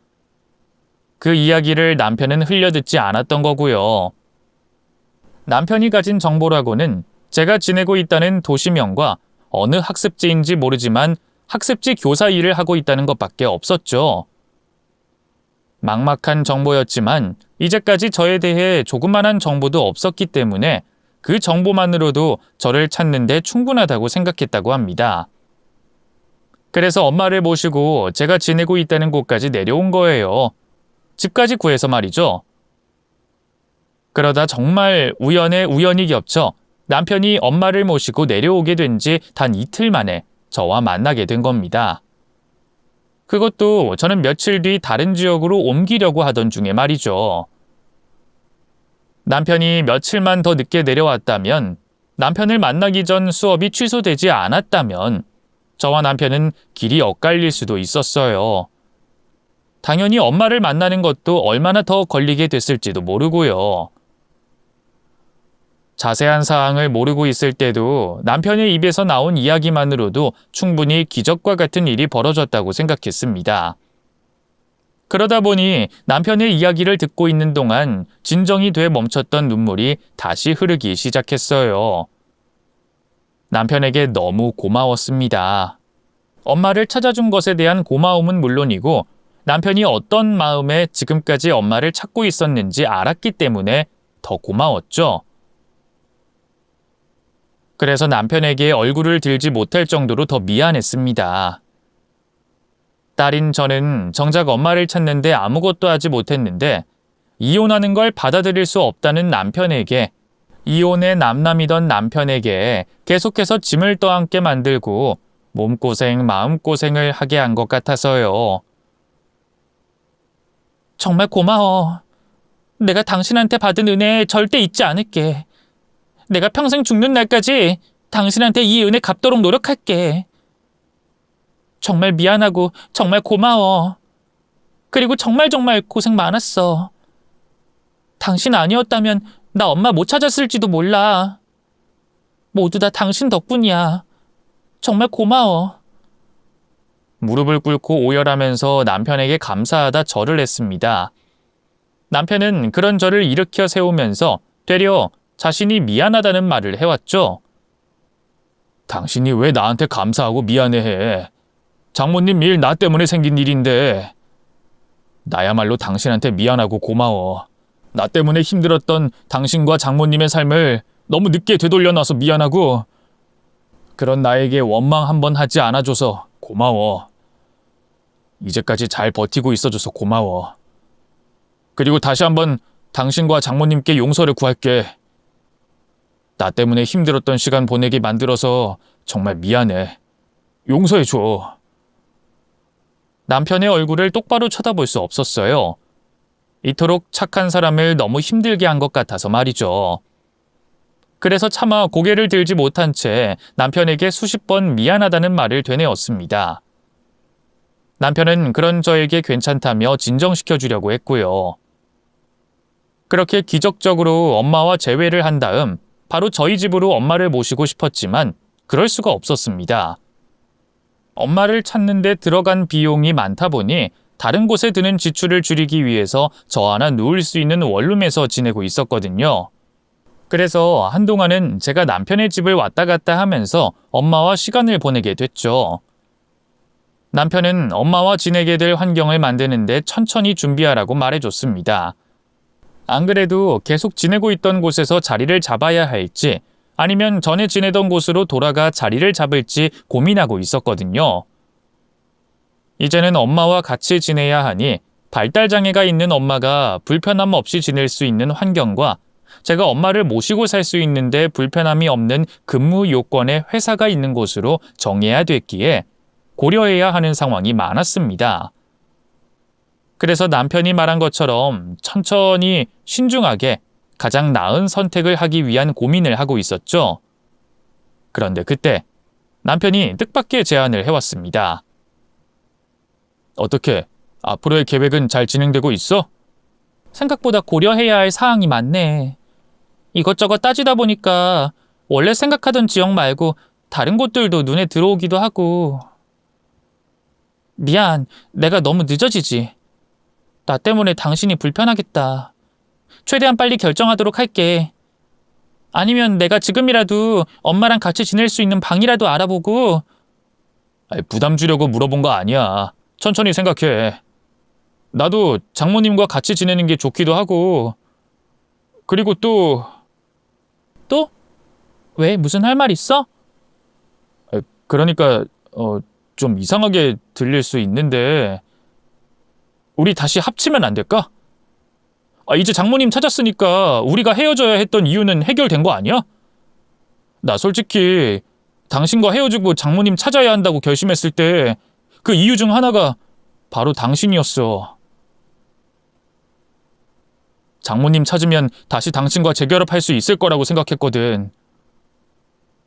그 이야기를 남편은 흘려듣지 않았던 거고요. 남편이 가진 정보라고는 제가 지내고 있다는 도시명과 어느 학습지인지 모르지만 학습지 교사 일을 하고 있다는 것밖에 없었죠. 막막한 정보였지만 이제까지 저에 대해 조그만한 정보도 없었기 때문에 그 정보만으로도 저를 찾는데 충분하다고 생각했다고 합니다. 그래서 엄마를 모시고 제가 지내고 있다는 곳까지 내려온 거예요. 집까지 구해서 말이죠. 그러다 정말 우연에 우연이 겹쳐 남편이 엄마를 모시고 내려오게 된 지 단 이틀 만에 저와 만나게 된 겁니다. 그것도 저는 며칠 뒤 다른 지역으로 옮기려고 하던 중에 말이죠. 남편이 며칠만 더 늦게 내려왔다면, 남편을 만나기 전 수업이 취소되지 않았다면 저와 남편은 길이 엇갈릴 수도 있었어요. 당연히 엄마를 만나는 것도 얼마나 더 걸리게 됐을지도 모르고요. 자세한 사항을 모르고 있을 때도 남편의 입에서 나온 이야기만으로도 충분히 기적과 같은 일이 벌어졌다고 생각했습니다. 그러다 보니 남편의 이야기를 듣고 있는 동안 진정이 돼 멈췄던 눈물이 다시 흐르기 시작했어요. 남편에게 너무 고마웠습니다. 엄마를 찾아준 것에 대한 고마움은 물론이고 남편이 어떤 마음에 지금까지 엄마를 찾고 있었는지 알았기 때문에 더 고마웠죠. 그래서 남편에게 얼굴을 들지 못할 정도로 더 미안했습니다. 딸인 저는 정작 엄마를 찾는데 아무것도 하지 못했는데 이혼하는 걸 받아들일 수 없다는 남편에게, 이혼의 남남이던 남편에게 계속해서 짐을 떠안게 만들고 몸고생, 마음고생을 하게 한 것 같아서요. 정말 고마워. 내가 당신한테 받은 은혜 절대 잊지 않을게. 내가 평생 죽는 날까지 당신한테 이 은혜 갚도록 노력할게. 정말 미안하고 정말 고마워. 그리고 정말 고생 많았어. 당신 아니었다면 나 엄마 못 찾았을지도 몰라. 모두 다 당신 덕분이야. 정말 고마워. 무릎을 꿇고 오열하면서 남편에게 감사하다 절을 했습니다. 남편은 그런 저를 일으켜 세우면서 되려 자신이 미안하다는 말을 해왔죠. 당신이 왜 나한테 감사하고 미안해해? 장모님 일 나 때문에 생긴 일인데. 나야말로 당신한테 미안하고 고마워. 나 때문에 힘들었던 당신과 장모님의 삶을 너무 늦게 되돌려놔서 미안하고, 그런 나에게 원망 한번 하지 않아줘서 고마워. 이제까지 잘 버티고 있어줘서 고마워. 그리고 다시 한번 당신과 장모님께 용서를 구할게. 나 때문에 힘들었던 시간 보내게 만들어서 정말 미안해. 용서해줘. 남편의 얼굴을 똑바로 쳐다볼 수 없었어요. 이토록 착한 사람을 너무 힘들게 한 것 같아서 말이죠. 그래서 차마 고개를 들지 못한 채 남편에게 수십 번 미안하다는 말을 되뇌었습니다. 남편은 그런 저에게 괜찮다며 진정시켜주려고 했고요. 그렇게 기적적으로 엄마와 재회를 한 다음 바로 저희 집으로 엄마를 모시고 싶었지만 그럴 수가 없었습니다. 엄마를 찾는 데 들어간 비용이 많다 보니 다른 곳에 드는 지출을 줄이기 위해서 저 하나 누울 수 있는 원룸에서 지내고 있었거든요. 그래서 한동안은 제가 남편의 집을 왔다 갔다 하면서 엄마와 시간을 보내게 됐죠. 남편은 엄마와 지내게 될 환경을 만드는데 천천히 준비하라고 말해줬습니다. 안 그래도 계속 지내고 있던 곳에서 자리를 잡아야 할지 아니면 전에 지내던 곳으로 돌아가 자리를 잡을지 고민하고 있었거든요. 이제는 엄마와 같이 지내야 하니 발달장애가 있는 엄마가 불편함 없이 지낼 수 있는 환경과 제가 엄마를 모시고 살 수 있는데 불편함이 없는 근무 요건의 회사가 있는 곳으로 정해야 됐기에 고려해야 하는 상황이 많았습니다. 그래서 남편이 말한 것처럼 천천히 신중하게 가장 나은 선택을 하기 위한 고민을 하고 있었죠. 그런데 그때 남편이 뜻밖의 제안을 해왔습니다. 어떻게? 앞으로의 계획은 잘 진행되고 있어? 생각보다 고려해야 할 사항이 많네. 이것저것 따지다 보니까 원래 생각하던 지역 말고 다른 곳들도 눈에 들어오기도 하고. 미안, 내가 너무 늦어지지. 나 때문에 당신이 불편하겠다. 최대한 빨리 결정하도록 할게. 아니면 내가 지금이라도 엄마랑 같이 지낼 수 있는 방이라도 알아보고. 부담 주려고 물어본 거 아니야. 천천히 생각해. 나도 장모님과 같이 지내는 게 좋기도 하고. 그리고 또? 왜? 무슨 할 말 있어? 그러니까 좀 이상하게 들릴 수 있는데 우리 다시 합치면 안 될까? 이제 장모님 찾았으니까 우리가 헤어져야 했던 이유는 해결된 거 아니야? 나 솔직히 당신과 헤어지고 장모님 찾아야 한다고 결심했을 때 그 이유 중 하나가 바로 당신이었어. 장모님 찾으면 다시 당신과 재결합할 수 있을 거라고 생각했거든.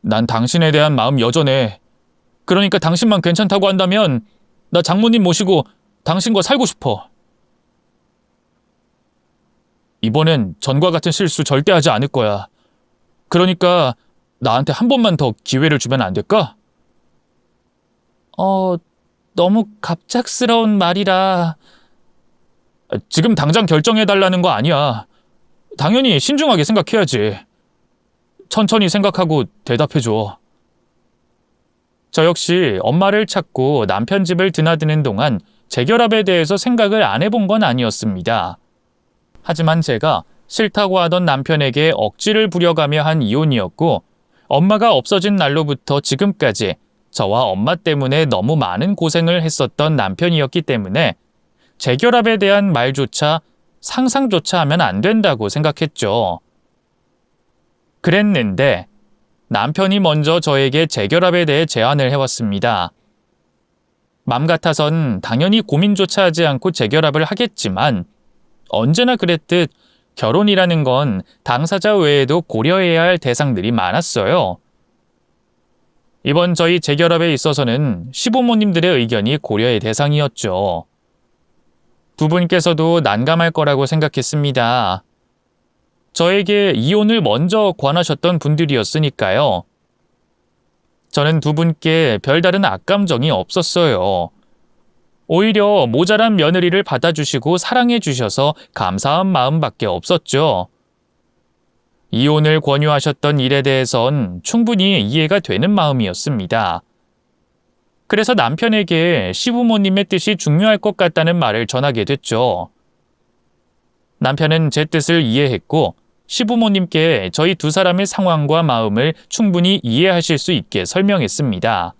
난 당신에 대한 마음 여전해. 그러니까 당신만 괜찮다고 한다면 나 장모님 모시고 당신과 살고 싶어. 이번엔 전과 같은 실수 절대 하지 않을 거야. 그러니까 나한테 한 번만 더 기회를 주면 안 될까? 너무 갑작스러운 말이라. 지금 당장 결정해달라는 거 아니야. 당연히 신중하게 생각해야지. 천천히 생각하고 대답해줘. 저 역시 엄마를 찾고 남편 집을 드나드는 동안 재결합에 대해서 생각을 안 해본 건 아니었습니다. 하지만 제가 싫다고 하던 남편에게 억지를 부려가며 한 이혼이었고 엄마가 없어진 날로부터 지금까지 저와 엄마 때문에 너무 많은 고생을 했었던 남편이었기 때문에 재결합에 대한 말조차 상상조차 하면 안 된다고 생각했죠. 그랬는데 남편이 먼저 저에게 재결합에 대해 제안을 해왔습니다. 맘 같아선 당연히 고민조차 하지 않고 재결합을 하겠지만 언제나 그랬듯 결혼이라는 건 당사자 외에도 고려해야 할 대상들이 많았어요. 이번 저희 재결합에 있어서는 시부모님들의 의견이 고려의 대상이었죠. 두 분께서도 난감할 거라고 생각했습니다. 저에게 이혼을 먼저 권하셨던 분들이었으니까요. 저는 두 분께 별다른 악감정이 없었어요. 오히려 모자란 며느리를 받아주시고 사랑해 주셔서 감사한 마음밖에 없었죠. 이혼을 권유하셨던 일에 대해선 충분히 이해가 되는 마음이었습니다. 그래서 남편에게 시부모님의 뜻이 중요할 것 같다는 말을 전하게 됐죠. 남편은 제 뜻을 이해했고 시부모님께 저희 두 사람의 상황과 마음을 충분히 이해하실 수 있게 설명했습니다.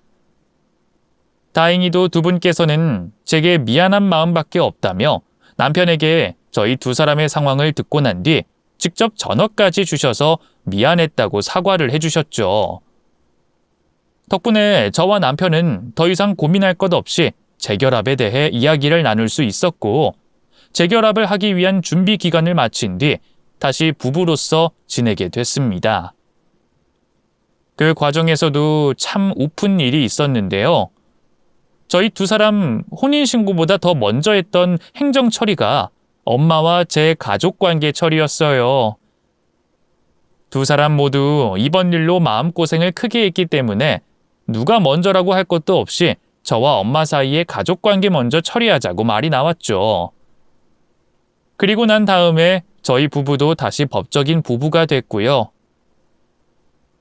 다행히도 두 분께서는 제게 미안한 마음밖에 없다며 남편에게 저희 두 사람의 상황을 듣고 난 뒤 직접 전화까지 주셔서 미안했다고 사과를 해주셨죠. 덕분에 저와 남편은 더 이상 고민할 것 없이 재결합에 대해 이야기를 나눌 수 있었고 재결합을 하기 위한 준비 기간을 마친 뒤 다시 부부로서 지내게 됐습니다. 그 과정에서도 참 우픈 일이 있었는데요. 저희 두 사람 혼인신고보다 더 먼저 했던 행정 처리가 엄마와 제 가족관계 처리였어요. 두 사람 모두 이번 일로 마음고생을 크게 했기 때문에 누가 먼저라고 할 것도 없이 저와 엄마 사이의 가족관계 먼저 처리하자고 말이 나왔죠. 그리고 난 다음에 저희 부부도 다시 법적인 부부가 됐고요.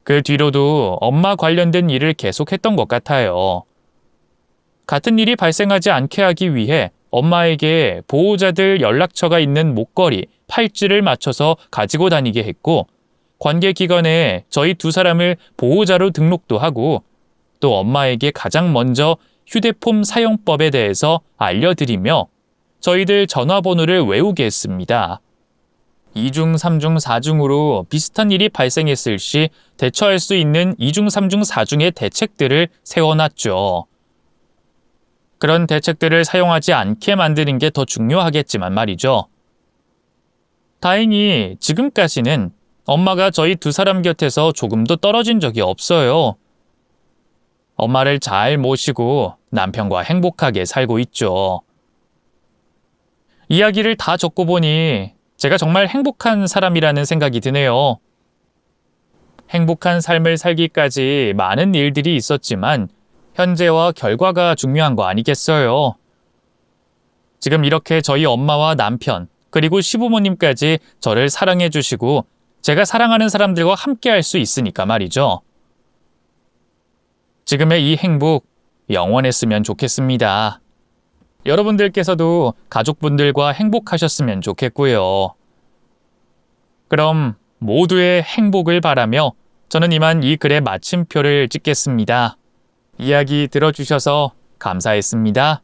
그 뒤로도 엄마 관련된 일을 계속했던 것 같아요. 같은 일이 발생하지 않게 하기 위해 엄마에게 보호자들 연락처가 있는 목걸이, 팔찌를 맞춰서 가지고 다니게 했고 관계기관에 저희 두 사람을 보호자로 등록도 하고 또 엄마에게 가장 먼저 휴대폰 사용법에 대해서 알려드리며 저희들 전화번호를 외우게 했습니다. 2중, 3중, 4중으로 비슷한 일이 발생했을 시 대처할 수 있는 2중, 3중, 4중의 대책들을 세워놨죠. 그런 대책들을 사용하지 않게 만드는 게 더 중요하겠지만 말이죠. 다행히 지금까지는 엄마가 저희 두 사람 곁에서 조금도 떨어진 적이 없어요. 엄마를 잘 모시고 남편과 행복하게 살고 있죠. 이야기를 다 적고 보니 제가 정말 행복한 사람이라는 생각이 드네요. 행복한 삶을 살기까지 많은 일들이 있었지만 현재와 결과가 중요한 거 아니겠어요? 지금 이렇게 저희 엄마와 남편, 그리고 시부모님까지 저를 사랑해 주시고 제가 사랑하는 사람들과 함께 할 수 있으니까 말이죠. 지금의 이 행복 영원했으면 좋겠습니다. 여러분들께서도 가족분들과 행복하셨으면 좋겠고요. 그럼 모두의 행복을 바라며 저는 이만 이 글의 마침표를 찍겠습니다. 이야기 들어주셔서 감사했습니다.